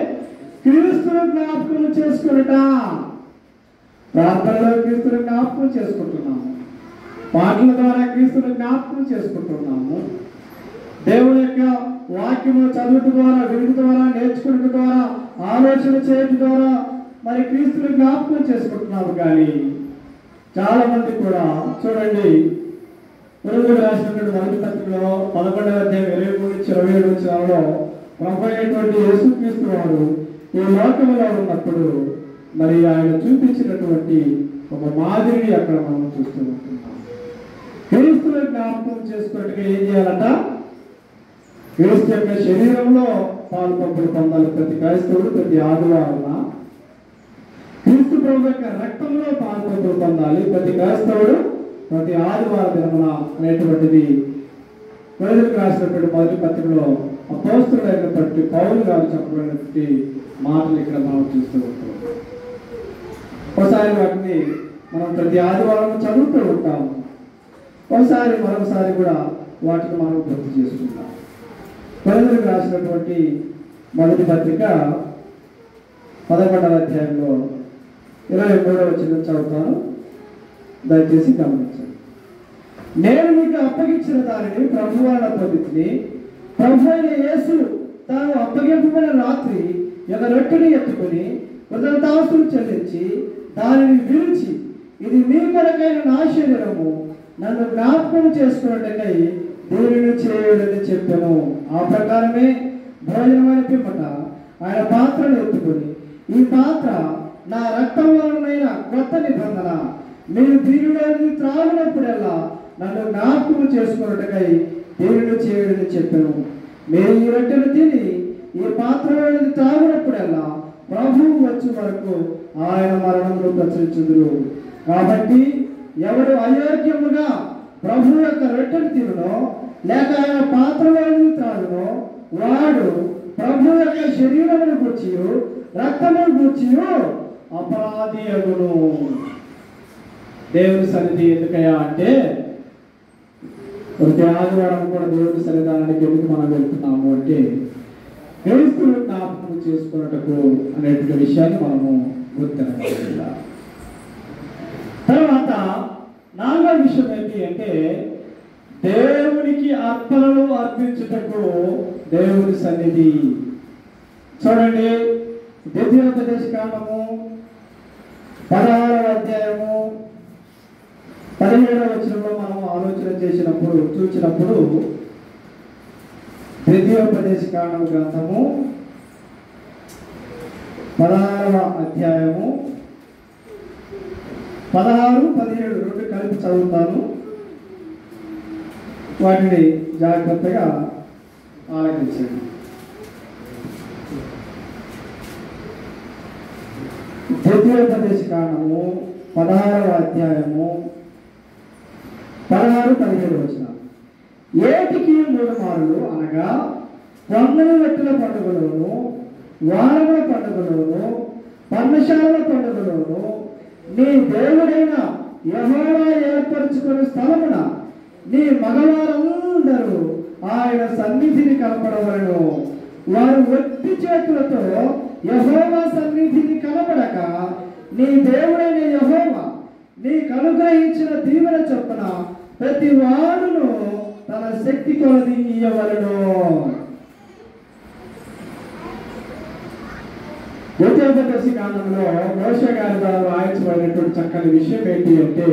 క్రీస్తును జ్ఞాపకం చేసుకునేట. ప్రార్థనలో క్రీస్తును జ్ఞాపకం చేసుకుంటున్నాము, పాటల ద్వారా క్రీస్తును జ్ఞాపకం చేసుకుంటున్నాము, దేవుని యొక్క వాక్యము చదువుట ద్వారా, వినుట ద్వారా, నేర్చుకునే ద్వారా, ఆలోచన చేయడం ద్వారా మరి క్రీస్తుని జ్ఞాపకం చేసుకుంటున్నాము. కానీ చాలా మంది కూడా చూడండి, పురుగులు రాసినటువంటి మొదటి పత్రికలో 11వ అధ్యాయం 23-27 వచనాలలో ప్రభు అయినటువంటి యేసుక్రీస్తు వారు ఈ లోకంలో ఉన్నప్పుడు మరి ఆయన చూపించినటువంటి ఒక మాదిరిని అక్కడ మనం చూస్తూ ఉంటున్నాం. క్రీస్తుని జ్ఞాపకం చేసుకున్నట్టుగా ఏం చేయాలట? క్రీస్తు యొక్క శరీరంలో పాలు పంపులు పొందాలి ప్రతి క్రైస్తవుడు ప్రతి ఆదివారం. క్రీస్తు ప్రభు యొక్క రక్తంలో పాలు పంపులు పొందాలి ప్రతి క్రైస్తవుడు ప్రతి ఆదివారం దినమున అనేటువంటిది కొరింథీయులకు రాసినటువంటి మొదటి పత్రికలో అపోస్తలుడైనటువంటి పౌలు గారు చెప్పబడినటువంటి మాటలు ఇక్కడ మనం చూస్తూ ఉంటాం. ఒకసారి వాటిని మనం ప్రతి ఆదివారం చదువుతూ ఉంటాము, ఒకసారి మరొకసారి కూడా వాటిని మనం గుర్తు చేసుకుంటాం. కొరింథీయులకు రాసినటువంటి మొదటి పత్రిక 11వ అధ్యాయంలో 23వ వచనం చదువుతాను, దయచేసి గమనించండి. నేను మీకు అప్పగించిన దానిని ప్రభు వలన పొందితిని. ప్రభు అయిన యేసు తాను అప్పగింపబడిన రాత్రి ఒక రొట్టెని ఎత్తుకొని కృతజ్ఞతాస్తుతులు చెల్లించి దానిని విరిచి, ఇది మీ కొరకైన నా శరీరము, నన్ను జ్ఞాపకం చేసుకున్నట్టుకై దీనిని చేయడని చెప్పాను. ఆ ప్రకారమే భోజనమైన పిమ్మట ఆయన పాత్రను ఎత్తుకొని, ఈ పాత్ర నా రక్తం వలనైన కొత్త నిబంధన, మీరు దీనిలోని త్రాగినప్పుడల్లా నన్ను జ్ఞాపకం చేసుకున్నట్టుకై దీనిని చేయడని చెప్పాను. మీరు ఈ రొట్టెను తిని ఈ పాత్రలోని త్రాగినప్పుడల్లా ప్రభువు వచ్చే వరకు ఆయన మరణంలో ప్రచురించుదురు. కాబట్టి ఎవడు అయోగ్యముగా ప్రభు యొక్క రొట్టెను తినో లేక ఆయన పాత్రలను తాగునో వాడు ప్రభు యొక్క శరీరమును గూర్చియు రక్తమును గూర్చియు అపరాధి అగును. దేవుని సన్నిధి ఎందుకయ్యా అంటే ప్రతి ఆదివారం కూడా దేవుని సన్నిధానానికి ఎందుకు మనం వెళ్తున్నాము అంటే క్రీస్తును జ్ఞాపకం చేసుకున్నటకు అనేటువంటి విషయాన్ని మనము గుర్తించాలి. తర్వాత 4వ విషయం ఏంటి అంటే దేవునికి అర్పణలు అర్పించుటకు దేవుని సన్నిధి. చూడండి, ద్వితీయోపదేశకాండము 16వ అధ్యాయము 17వ వచనంలో మనం ఆలోచన చూసినప్పుడు ద్వితీయోపదేశకాండము గ్రంథము 16వ అధ్యాయము 16, 17 రెండు కలిపి చదువుతాను. వాటిని జాగ్రత్తగా ఆలకించండి. ద్వితీయోపదేశకాండము 16వ అధ్యాయము 16, 17 వచనాలు. ఏటికి 3 మారులు అనగా పొంగని రొట్టెల పండుగలోను, వారముల పండుగలోను, పర్ణశాలల పండుగలోను నీ దేవుడైన యెహోవా ఏర్పరచుకునే స్థలమున నీ మగవారందరూ ఆయన సన్నిధిని కనపడవలను. వారు ఒట్టి చేతులతో యెహోవా సన్నిధిని కనపడక నీ దేవుడైన యెహోవా నీకు అనుగ్రహించిన దీవెన చొప్పున ప్రతి వాడును తన శక్తి కొలది ఇయ్యవలను. ద్వితీయోపదేశకాండంలో మోషే గారి ద్వారా రాయించబడినటువంటి చక్కని విషయం ఏంటి అంటే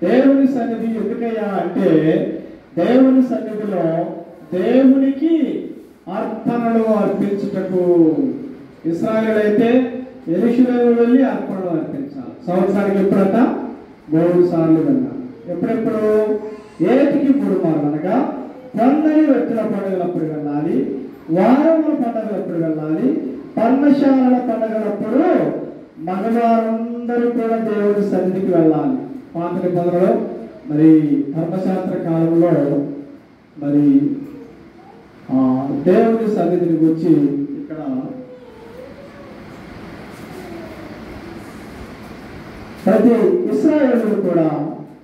దేవుని సన్నిధి ఎందుకయ్యా అంటే దేవుని సన్నిధిలో దేవునికి అర్పణలు అర్పించుటకు. ఇశ్రాయేలు అయితే యెరూషలేము వెళ్ళి అర్పణలు అర్పించాలి. సంవత్సరానికి ఎప్పుడట 3 సార్లు వెళ్ళాలి. ఎప్పుడెప్పుడు? ఏటికి 3 మార్లు అనగా పొంగని రొట్టెల పండుగలప్పుడు వెళ్ళాలి, వారముల పండుగలప్పుడు వెళ్ళాలి, పర్ణశాలల పండుగలప్పుడు మగవారందరూ కూడా దేవుని సన్నిధికి వెళ్ళాలి. పాత నిబంధనలో మరి ధర్మశాస్త్ర కాలంలో మరి దేవుని సన్నిధిని గురించి ఇక్కడ ప్రతి ఇశ్రాయేలు కూడా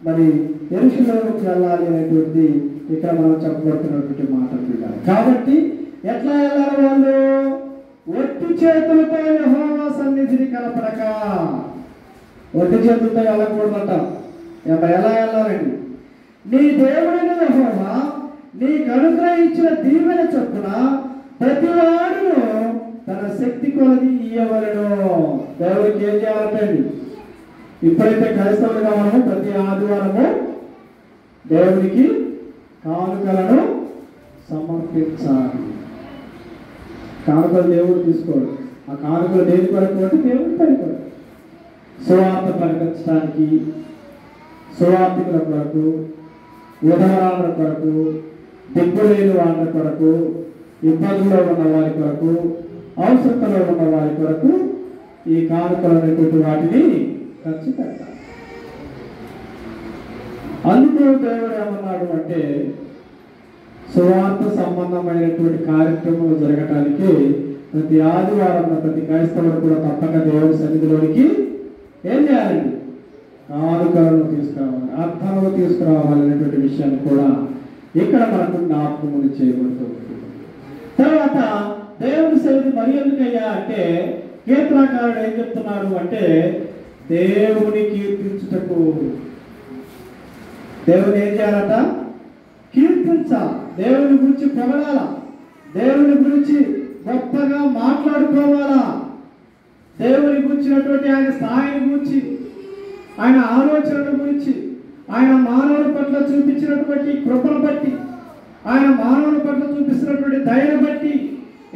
మరి యెరూషలేముకు వెళ్ళాలి అనేటువంటి ఇక్కడ మనం చెప్పబడుతున్నటువంటి మాట. కాబట్టి ఎట్లా వెళ్ళాలి వాళ్ళు? ఒట్టి చేతులతో యెహోవా సన్నిధిని కనపడక. ఒట్టి చేతులతో వెళ్ళకూడదట. ఎలా వెళ్ళాలండి? నీ దేవుడైన యెహోవా నీకు అనుగ్రహించిన దీవెన చొప్పున ప్రతివాడును తన శక్తి కొలది ఇయ్యవలను. దేవుడికి ఏం చేయాలంటండి? ఇప్పుడైతే క్రైస్తవులుగా మనము ప్రతి ఆదివారము దేవునికి కానుకలను సమర్పించాలి. కానుకలు దేవుడు తీసుకోడు. ఆ కానుకలు దేని కొరకు అంటే దేవుడి పని కొరకు, సువార్త ప్రకటించడానికి, సువార్థికుల కొరకు, ఉదాహరణల కొరకు, దిక్కులేని వాళ్ళ కొరకు, ఇబ్బందుల్లో ఉన్న వారి కొరకు, అవసరతలో ఉన్న వారి కొరకు ఈ కానుకలు అనేటువంటి వాటిని ఖర్చు పెట్టాలి. అందుకు దేవుడు ఏమన్నాడు అంటే సువార్త సంబంధమైనటువంటి కార్యక్రమం జరగటానికి ప్రతి ఆదివారం ప్రతి క్రైస్తవుడు కూడా తప్పక దేవుడి సన్నిధిలోనికి ఏం చేయాలండి? కానుకలను తీసుకురావాలి, అర్థాలను తీసుకురావాలి అనేటువంటి విషయాన్ని కూడా ఇక్కడ మనకు జ్ఞాపకం చేయబడుతుంది. తర్వాత దేవుడి సన్నిధి మరి ఎందుకయ్యా అంటే కీర్తనకారుడు ఏం చెప్తున్నాడు అంటే దేవుని కీర్తించుటకు. దేవుని ఏం చేయాలట? కీర్తించాలి. దేవుని గురించి పొగడాల, దేవుని గురించి గొప్పగా మాట్లాడుకోవాలా, దేవుని గురించినటువంటి ఆయన స్థాయిని గురించి, ఆయన ఆలోచనల గురించి, ఆయన మానవుడి పట్ల చూపించినటువంటి కృపను బట్టి, ఆయన మానవుడి పట్ల చూపిస్తున్నటువంటి దయను బట్టి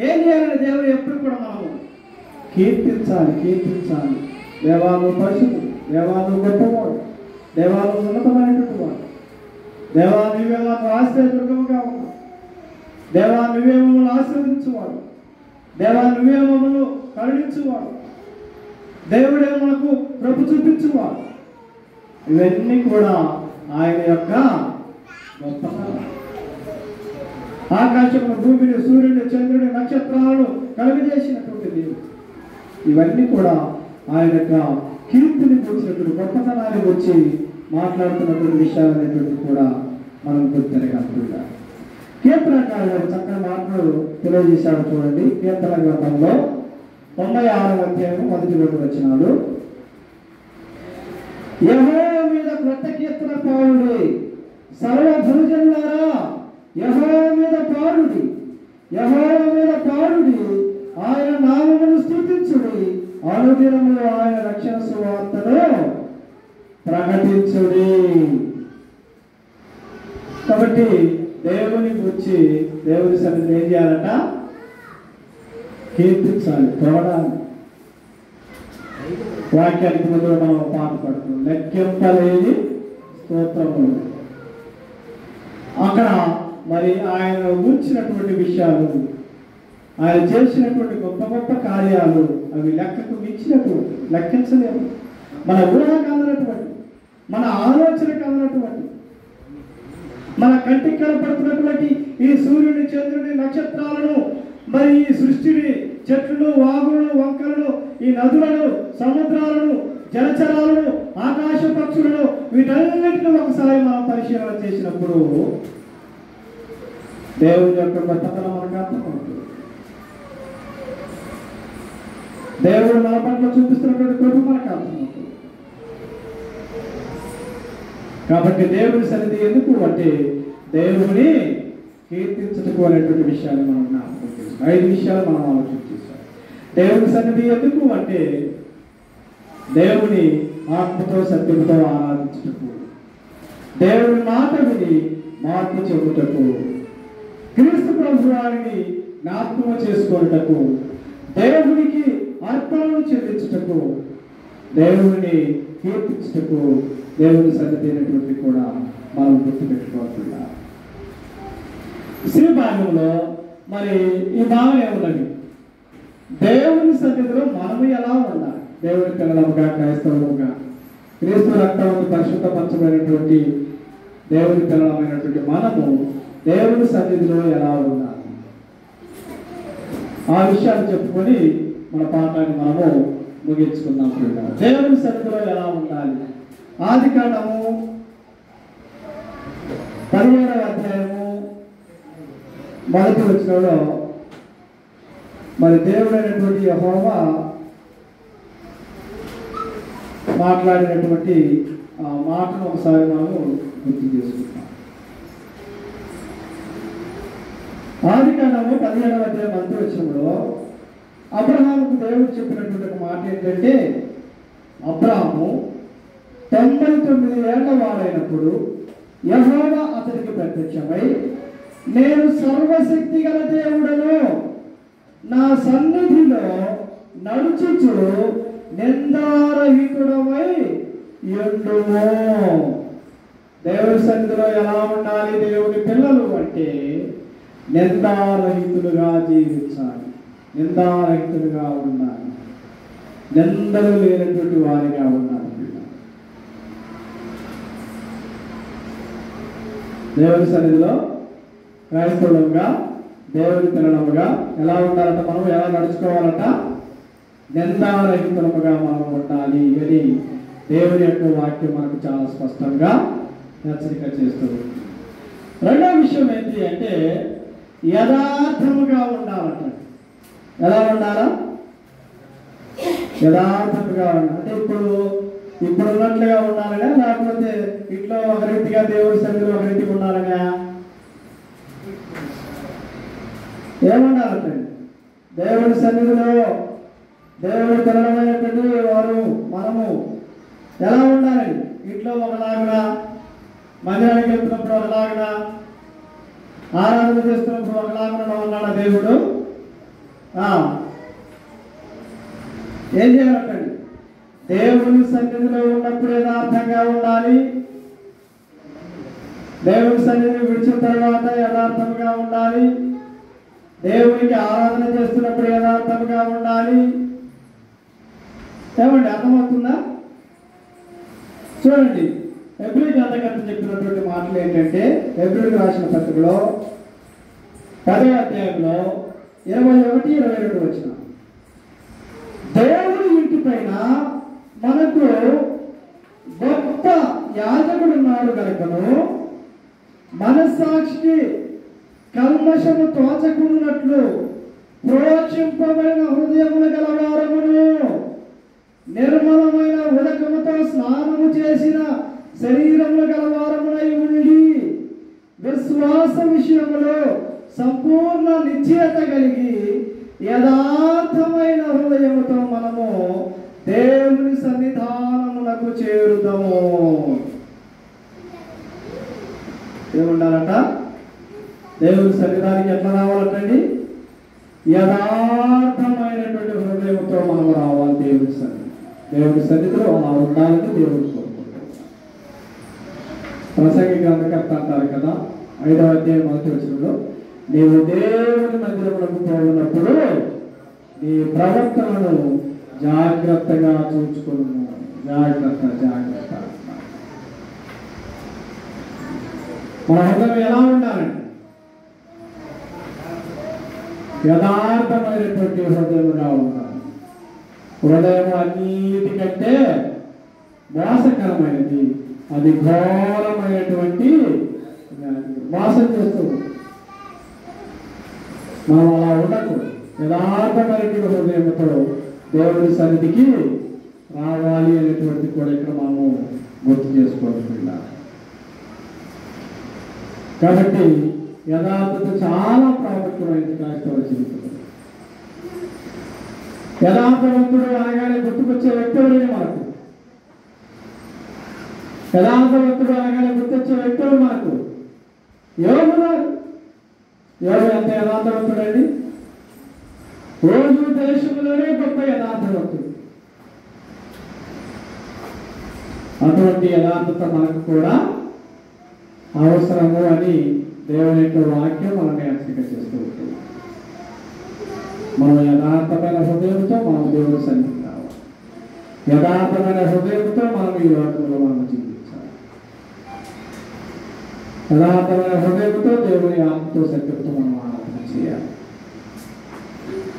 ఏం చేయాలని దేవుడు ఎప్పుడు కూడా మనము కీర్తించాలి. కీర్తించాలి. దేవాలు పరిశుద్ధుడు, దేవాలు గొప్పవాడు, దేవాలు ఉన్నతమైనటువంటి వాడు, దేవా నువ్వే మాకు ఆశ్రయదుర్గముగా ఉన్నావు, దేవా నువ్వే మమ్మల్ని ఆశీర్వదించువాడు, దేవా నువ్వే మమ్మల్ని కరుణించువాడు, దేవుడే మనకు ప్రభు చూపించువాడు. ఇవన్నీ కూడా ఆయన యొక్క గొప్పతనం. ఆకాశమును, భూమిని, సూర్యుని, చంద్రుని, నక్షత్రాలను కలుగజేసినటువంటి దేవుడు. ఇవన్నీ కూడా ఆయన యొక్క కీర్తిని గురించినటువంటి గొప్పతనాన్ని గురించి మాట్లాడుతున్నటువంటి విషయాలు అనేటువంటి కూడా మనం గుర్తిరగలుగుతాం. కీర్తనకారుడు చక్కని మాటలు తెలియజేశాడు. చూడండి, కీర్తన గ్రంథంలో 96వ అధ్యాయం 1 వచనాలు. యెహోవా మీద క్రొత్త కీర్తన పాడుడి, సర్వభూజనులారా యెహోవా మీద పాడుడి, యెహోవా మీద పాడుడి, ఆయన నామమును స్తుతించుడి, అనుదినము ఆయన రక్షణ సువార్తను ప్రకటించుడి. కాబట్టి దేవుని గురించి దేవుని సన్నిధిని ఏం చేయాలట? కీర్తించాలి, పొగడాలి. వాక్యానికి ముందు మనం పాట పడుతున్నాం, లెక్కింపలేని స్తోత్రములు. అక్కడ మరి ఆయన ఊర్చినటువంటి విషయాలు, ఆయన చేసినటువంటి గొప్ప గొప్ప కార్యాలు అవి లెక్కకు మించినటువంటి, లెక్కించలేము. మన ఊహ కాదనటువంటి, మన ఆలోచన కాదనటువంటి, మన కంటికి కనపడుతున్నటువంటి ఈ సూర్యుని, చంద్రుని, నక్షత్రాలను, మరి ఈ సృష్టిని, చెట్లను, వాగులను, వంకలను, ఈ నదులను, సముద్రాలను, జలచరాలను, ఆకాశ పక్షులను, వీటన్నిటిని ఒకసారి మనం పరిశీలన చేసినప్పుడు దేవుని యొక్క గొప్పతనం మనకు అర్థమవుతుంది. దేవుడు మన పట్ల చూపిస్తున్నటువంటి కృప మనకు అర్థమవుతుంది. కాబట్టి దేవుని సన్నిధి ఎందుకు అంటే దేవుని కీర్తించటకు అనేటువంటి విషయాన్ని మనం జ్ఞాపకం చేస్తాం. 5 విషయాలు మనం ఆలోచన చేస్తాం. దేవుని సన్నిధి ఎందుకు అంటే దేవుని ఆత్మతో సత్యముతో ఆరాధించుటకు, దేవుని మాట విని మార్పు చెబుటకు, క్రీస్తు ప్రభు వారిని జ్ఞాపకం చేసుకొనుటకు, దేవునికి అర్పణలు చెల్లించుటకు, దేవుని కీర్తించుటకు దేవుని సన్నిధి అయినటువంటి కూడా మనం గుర్తుపెట్టుకోవాల్సిందా. శ్రీ భాగంలో మరి ఈ భావన ఏమున్నది? దేవుని సన్నిధిలో మనము ఎలా ఉండాలి? దేవుని పిల్లలముగా, క్రైస్తవులుగా, క్రీస్తు రక్తము పరిశుద్ధపరచబడినటువంటి దేవుని పిల్లలమైనటువంటి మనము దేవుని సన్నిధిలో ఎలా ఉండాలి? ఆ విషయాలు చెప్పుకొని మన పాఠాన్ని మనము ముగించుకుందాం. దేవుని సన్నిధిలో ఎలా ఉండాలి? ఆదికాండము 17వ అధ్యాయము 1 వచనంలో మరి దేవుడైనటువంటి యెహోవా మాట్లాడినటువంటి ఆ మాటను ఒకసారి మనము గుర్తు చేసుకుంటాం. ఆదికాండము 17వ అధ్యాయం 1 వచనంలో అబ్రహాముకు దేవుడు చెప్పినటువంటి ఒక మాట ఏంటంటే, అబ్రహాము 99 ఏళ్ల వాడైనప్పుడు యెహోవా అతనికి ప్రత్యక్షమై, నేను సర్వశక్తి గల దేవుడను, నా సన్నిధిలో నడుచుచు నిందారహితుడవై యుండుము. దేవుని సన్నిధిలో ఎలా ఉండాలి దేవుని పిల్లలు అంటే నిందారహితులుగా జీవించాలి, నిందారహితులుగా ఉండాలి, నిందలు లేనటువంటి వారిగా ఉండాలి. దేవుని సన్నిధిలో క్రైస్తవులుగా, దేవుని పిల్లలుగా ఎలా ఉండాలంట? మనం ఎలా నడుచుకోవాలంట? నిందారహితులుగా మనం ఉండాలి అని దేవుని యొక్క వాక్యం మనకు చాలా స్పష్టంగా హెచ్చరిక చేస్తుంది. రెండవ విషయం ఏంటి అంటే యథార్థముగా ఉండాలంట. ఎలా ఉండాలా? యథార్థముగా ఉండాలి అంటే ఇప్పుడు ఉన్నట్లుగా ఉండాలనే, లేకపోతే ఇంట్లో ఒక రీతిగా దేవుడి సన్నిధిలో ఒక రీతిగా ఉండాలనే? ఏముండాలంటే దేవుడి సన్నిధిలో దేవుడి పిల్లలమైనటువంటి వారు మనము ఎలా ఉండాలి? ఇంట్లో ఒకలాగా, మందిరానికి వెళ్తున్నప్పుడు ఒకలాగా, ఆరాధన చేస్తున్నప్పుడు ఒకలాగా ఉన్నాడా దేవుడు? ఏం చేయాలంటండి? దేవుని సన్నిధిలో ఉన్నప్పుడు యథార్థంగా ఉండాలి, దేవుని సన్నిధిని విడిచిన తర్వాత యథార్థంగా ఉండాలి, దేవునికి ఆరాధన చేస్తున్నప్పుడు యథార్థంగా ఉండాలి. ఏమండి, అర్థమవుతుందా? చూడండి, హెబ్రీ గ్రంథకర్త చెప్పినటువంటి మాటలు ఏంటంటే, హెబ్రీయులకు రాసిన పత్రికలో 10వ అధ్యాయంలో 21, 22 వచనం. దేవుని ఇంటి పైన మనకు గొప్ప యాజకుడు ఉన్నాడు కనుకను మనస్సాక్షికి కల్మషము తోచకున్నట్లు ప్రోక్షింపబడిన హృదయములు గలవారమును నిర్మలమైన ఉదకముతో స్నానము చేసిన శరీరములు గలవారమునై ఉండి విశ్వాస విషయములో సంపూర్ణ నిశ్చయత కలిగి యథార్థమైన హృదయముతో మనము దేవుని సన్నిధానమునకు చేరుదాము. ఏముండాలట? దేవుని సన్నిధానికి ఎట్లా రావాలంటండి? యథార్థమైనటువంటి హృదయంతో మనం రావాలి దేవుని సన్నిధి. దేవుని సన్నిధిలో అలా ఉండాలని దేవుడు కోరుకుంటాడు. ప్రసంగి గ్రంథకర్త అంటారు కదా 5వ అధ్యాయం 1వ వచనంలో, నీవు దేవుని మందిరములకు పోయినప్పుడు నీ ప్రవర్తనను జాగ్రత్తగా చూసుకును. జాగ్రత్త జాగ్రత్త. మన హృదయం ఎలా ఉండాలండి? యథార్థమైనటువంటి హృదయముగా ఉండాలి. హృదయం అన్నిటికంటే మోసకరమైనది, అది ఘోరమైనటువంటి మోసం చేస్తుంది. మనం అలా ఉండకూడదు. యథార్థమైనటువంటి హృదయంతో దేవుడి సన్నిధికి రావాలి అనేటువంటి కూడా ఇక్కడ మనము గుర్తు చేసుకోవాల్సిందా. కాబట్టి యథార్థత చాలా ప్రాముఖ్యమైనది క్రైస్తవ జీవితంలో. యథార్థవంతుడు అనగానే గుర్తుకొచ్చే వ్యక్తి ఎవరైనా మనకు, యథార్థవంతుడు అనగానే గుర్తొచ్చే వ్యక్తి ఎవరు మనకు? యోగున్నారు. యోగు ఎంత యథార్థవంతుడండి? రోజు దేశంలోనే గొప్ప యథార్థవంతుడు. అటువంటి యథార్థత మనకు కూడా అవసరము అని దేవుని యొక్క వాక్యం మనల్ని హెచ్చరిక చేస్తూ ఉంటుంది. మనం యథార్థమైన హృదయంతో మనం దేవుని సన్నిధికి రావాలి. యథార్థమైన హృదయంతో మనం ఈ లోకంలో మనం జీవించాలి. యథార్థమైన హృదయంతో దేవుని ఆత్మతో సత్యంతో మనం ఆరాధన చేయాలి.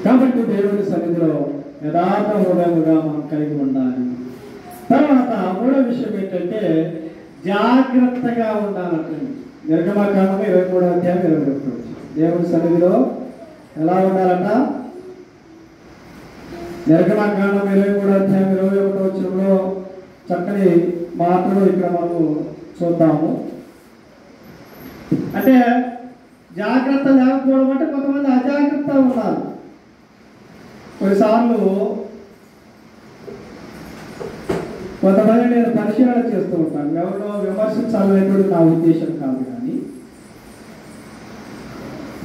కాబట్టి దేవుని సన్నిధిలో యథార్థ హృదయముగా మనం కలిగి ఉండాలి. తర్వాత 3వ విషయం ఏంటంటే జాగ్రత్తగా ఉండాలంటే, నిర్గమకాండం 23వ అధ్యాయం 21 దేవుని సన్నిధిలో ఎలా ఉండాలంట? నిర్గమకాండం 23వ అధ్యాయం 21వ వచనంలో చక్కని మాటలు ఇక్కడ మనం చూద్దాము. అంటే జాగ్రత్త లేకపోవడం అంటే కొంతమంది అజాగ్రత్త ఉన్నారు. కొన్నిసార్లు కొంతమంది నేను పరిశీలన చేస్తూ ఉంటాను. ఎవరినో విమర్శించాలనేటువంటి నా ఉద్దేశం కాదు, కానీ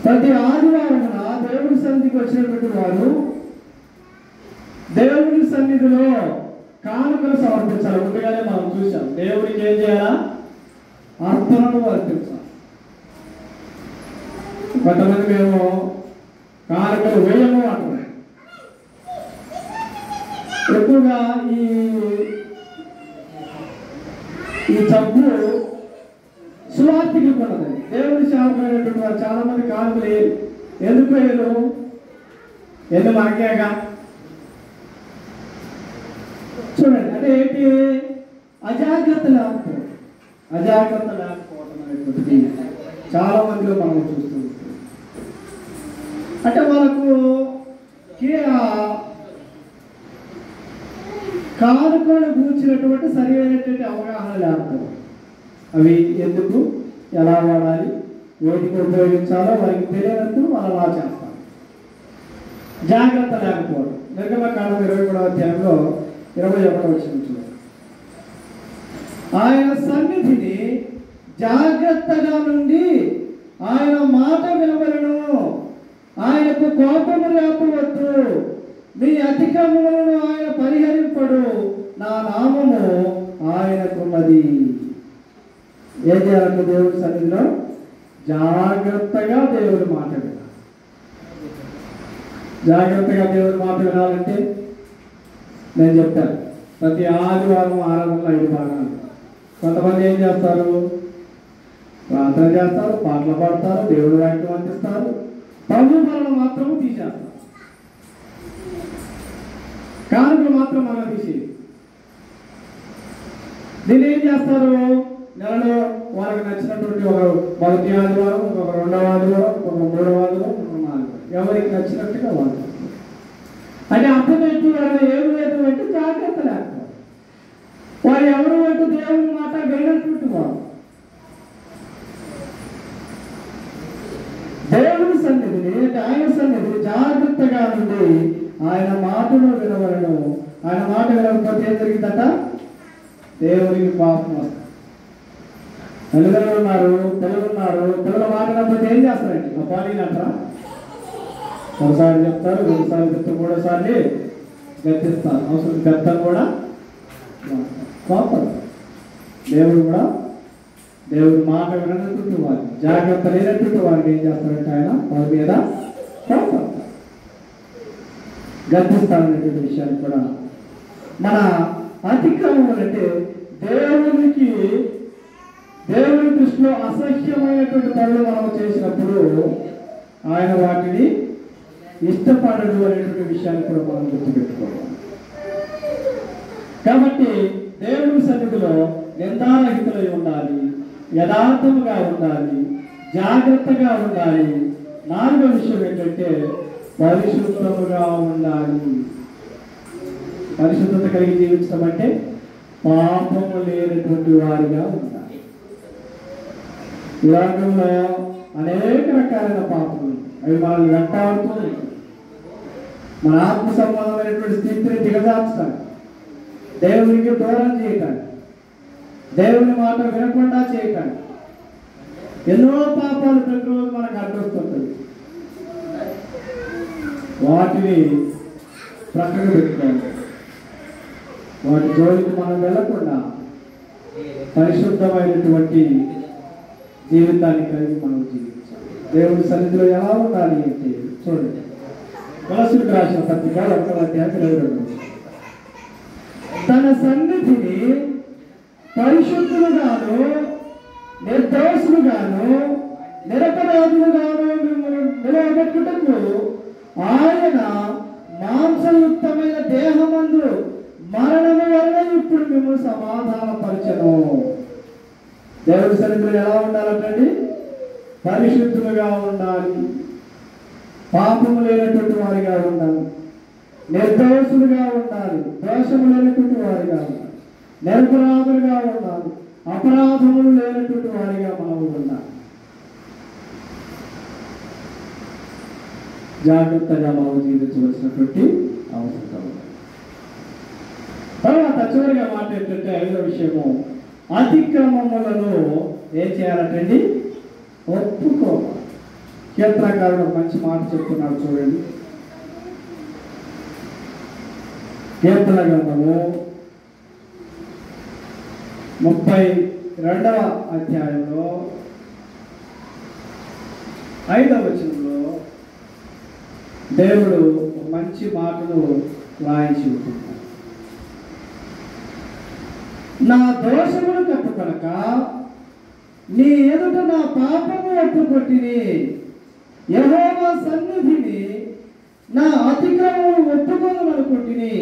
ప్రతి ఆదివారం దేవుని సన్నిధికి వచ్చినటువంటి వారు దేవుని సన్నిధిలో కానుకలు సమర్పించాలి. ముందుగానే మనం చూసాం. దేవుడికి ఏం చేయాలా? అర్పణను అర్పించాలి. కొంతమంది మేము కానుకలు వేయము అంటున్నాం. ఎక్కువగా ఈ జబ్బు సువార్థికులకు ఉన్నది. దేవుని సేవకులైనటువంటి వారు చాలా మంది కానుకలు ఎందుకు వేయరు? ఎందుకు మనకేగా? చూడండి, అంటే ఏంటి? అజాగ్రత్త లేకపోవడం. అజాగ్రత్త లేకపోవడం అనేటువంటిది చాలా మందిలో మనం చూస్తూ ఉంటాం. అంటే వాళ్ళకు కానుకలను కూర్చున్నటువంటి సరైనటువంటి అవగాహన లేకపోవడం. అవి ఎందుకు, ఎలా వాడాలి, వేటికి ఉపయోగించాలో వారికి తెలియనప్పుడు వాళ్ళు అలా చేస్తారు. జాగ్రత్త లేకపోవడం. నిర్గమకాండం 23వ అధ్యాయంలో 21వ వచనం చూడండి. ఆయన సన్నిధిని జాగ్రత్తగా నుండి ఆయన మాట వినవలను, ఆయనకు కోపము రేపవద్దు, మీ అధికములను ఆయన పరిహరింపడు, నా నామము ఆయనకున్నది. ఏం చేయాలంటే దేవుడి సన్నిధిలో జాగ్రత్తగా దేవుడి మాట వినాలి. జాగ్రత్తగా దేవుడి మాట వినాలంటే నేను చెప్తాను, ప్రతి ఆదివారం ఆరాధనలో 5 భాగాలు. కొంతమంది ఏం చేస్తారు? ప్రార్థన చేస్తారు, పాటలు పాడతారు, దేవుడి వాక్యం అందిస్తారు, ప్రభు వలన మాత్రము తీసేస్తారు. కానుకలు మాత్రం మనం తీసేది. దీన్ని ఏం చేస్తారు? నెలలో వాళ్ళకి నచ్చినటువంటి ఒక మొదటి ఆదివారం, ఒక రెండవ ఆదివారం, ఒక మూడవ ఆదివారం, ఒక నాలుగు, ఎవరికి నచ్చినట్టుగా వాళ్ళు. అంటే అర్థం ఏంటి? వాళ్ళు ఏమి లేదు అంటే జాగ్రత్త లేకపోతే వారు ఎవరు అంటే దేవుని మాట వినటువంటి వారు. దేవుని సన్నిధిని అంటే ఆయన సన్నిధిని జాగ్రత్తగా ఉండి ఆయన మాటను వినవలను. ఆయన మాట వినకపోతే ఏం జరిగిందట? దేవునికి పాపం వస్తుంది. తల్లిదండ్రులు ఉన్నారు, పిల్లలు ఉన్నారు, పిల్లల మాట వినకపోతే ఏం చేస్తారండి? పాలీని అంటారా? ఒకసారి చెప్తారు, రెండుసార్లు చెప్తారు, మూడోసారి గర్తిస్తారు. అవసరం గర్తం కూడా కోపం. దేవుడు కూడా దేవుడి మాట వినటువంటి వారు, జాగ్రత్త లేనటువంటి వారికి ఏం చేస్తారంటే ఆయన వారి మీద కోపం గర్తిస్తారనేటువంటి విషయాన్ని కూడా మన అతిక్రమం అంటే దేవుని దృష్టిలో అసహ్యమైనటువంటి పనులు మనం చేసినప్పుడు ఆయన వాటిని ఇష్టపడడు అనేటువంటి విషయాన్ని కూడా మనం గుర్తుపెట్టుకోవాలి. కాబట్టి దేవుని సన్నిధిలో నిందారహితులై ఉండాలి, యథార్థముగా ఉండాలి, జాగ్రత్తగా ఉండాలి. నాలుగో విషయం ఏంటంటే పరిశుద్ధముగా ఉండాలి. పరిశుద్ధత కలిగి జీవించడం అంటే పాపము లేనటువంటి వారిగా ఉండాలి. ఈ లోకంలో అనేక రకాలైన పాపములు అవి మనల్ని వెంటాడుతూ మన ఆత్మ సంబంధమైనటువంటి స్థితిని దిగజార్చడానికి, దేవునికి దూరం చేయటానికి, దేవుని మాట వినకుండా చేయటానికి ఎన్నో పాపాలు ప్రతిరోజు మనకు అడ్డొస్తుంటుంది. వాటిని ప్రక్కన పెట్టుకోవాలి. వాటి జోలికి మనం వెళ్ళకుండా పరిశుద్ధమైనటువంటి జీవితాన్ని కలిగి మనం జీవించాలి. దేవుడి సన్నిధిలో ఎలా ఉండాలి అంటే చూడండి, కొలస్సీలకు రాసిన పత్రిక 1వ అధ్యాయం 22. తన సన్నిధిని పరిశుద్ధులుగాను నిర్దోషులుగాను నిరపరాధులుగాను నిలబెట్టుటకు ఆయన మాంసయుక్తమైన దేహమందు మరణము వలన ఇప్పుడు మేము సమాధానపరచను. దేవుడి సన్నిధిలో ఎలా ఉండాలంటండి? పరిశుద్ధులుగా ఉండాలి, పాపము లేనటువంటి వారిగా ఉండాలి, నిర్దోషులుగా ఉండాలి, దోషము లేనటువంటి వారిగా ఉండాలి, నిరపరాధులుగా ఉండాలి, అపరాధములు లేనటువంటి వారిగా మనం ఉండాలి. జాగ్రత్తగా మనం జీవించవలసినటువంటి అవసరం. తర్వాత చివరిగా మాట ఏంటంటే 5వ విషయము, అతిక్రమములను ఏం చేయాలంటండి? ఒప్పుకోవాలి. కీర్తనకారుడు మంచి మాట చెప్తున్నాడు చూడండి. కీర్తన గ్రంథము 32వ అధ్యాయంలో 5వ వచనంలో దేవుడు మంచి మాటను రాయించి ఉంటున్నాడు. నా దోషములు కప్పుకొనక నీ ఎదుట నా పాపము ఒప్పుకొట్టిని, యెహోవా సన్నిధిని నా అతిక్రమము ఒప్పుకొనమనుకొంటిని,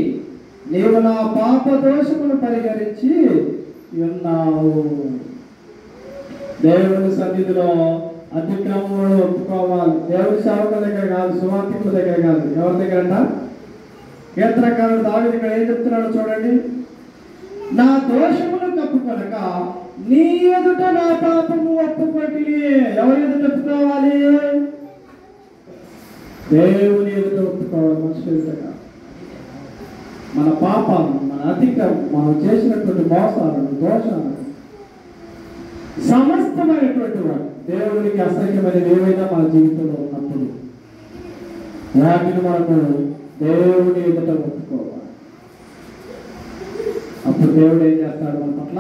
నీవు నా పాప దోషమును పరిహరించి ఉన్నావు. దేవుని సన్నిధిలో అతిక్రమములు ఒప్పుకోవాలి. దేవుని సేవకుల దగ్గర కాదు, సువార్తికుల దగ్గర కాదు. ఎవరి దగ్గర అంట? కీర్తనకారుడు దావీదు ఇక్కడ ఏం చెప్తున్నాడు చూడండి. నా దోషమును కప్పుకొనక నీ ఎదుట నా పాపము ఒప్పుకొట్టిని. ఎవరి ఎదుట ఒప్పుకోవాలి? దేవుని ఎదుట ఒప్పుకోవాలి. మనుషుల ఎదుట మన పాపాలను, మన అతిక్రమం, మనం చేసినటువంటి మోసాలను, దోషాలను, సమస్తమైనటువంటి వాడు దేవునికి అసహ్యమైనవి ఏవైనా మన జీవితంలో ఉన్నప్పుడు వాటిని మనకు దేవుని ఎదుట ఒప్పుకోవాలి. అప్పుడు దేవుడు ఏం చేస్తాడు? మన పట్ల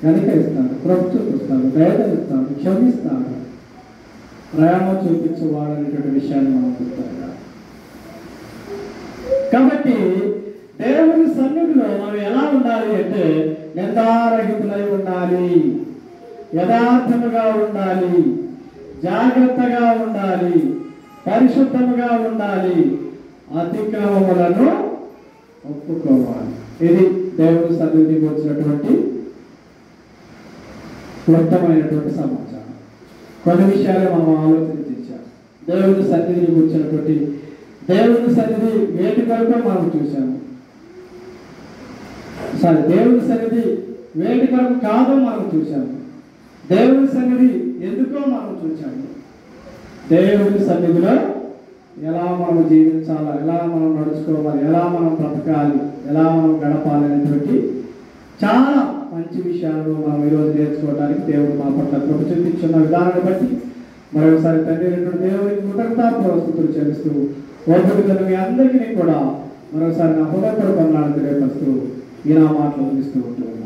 కనికరిస్తాడు, కృప చూపిస్తాడు, వేదనిస్తాడు, క్షమిస్తాడు, ప్రేమ చూపించేవాడు అనేటువంటి విషయాన్ని మనం చెప్తాడు. కాబట్టి దేవుని సన్నిధిలో మనం ఎలా ఉండాలి అంటే నిందారహితులై ఉండాలి, యథార్థముగా ఉండాలి, జాగ్రత్తగా ఉండాలి, పరిశుద్ధముగా ఉండాలి, అతిక్రమములను ఒప్పుకోవాలి. ఇది దేవుని సన్నిధికి వచ్చినటువంటి క్లుప్తమైనటువంటి సమాచారం. కొన్ని విషయాలు మనం ఆలోచించాం. దేవుని సన్నిధికి వచ్చినటువంటి దేవుని సన్నిధి వేటి కొరకు మనం చూసాము. దేవుని సన్నిధి వేటి కొరకు కాదో మనం చూసాము. దేవుని సన్నిధి ఎందుకో మనం చూసాము. దేవుని సన్నిధిలో ఎలా మనం జీవించాలా, ఎలా మనం నడుచుకోవాలి, ఎలా మనం బ్రతకాలి, ఎలా మనం గడపాలి అనేటువంటి చాలా మంచి విషయాలను మనం ఈరోజు నేర్చుకోవడానికి దేవుడు మా పట్ల కృప చూపించున్న విధానాన్ని బట్టి మరొకసారి తండ్రి దేవునికి కృతజ్ఞతాపూర్వకతలు చెల్లిస్తూ ఓపికతో మీ అందరికీ కూడా మరొకసారి నా హృదయపూర్వక వందనాలు తెలియపరుస్తూ ఈ నా మాటలు ఇస్తూ ఉంటాను.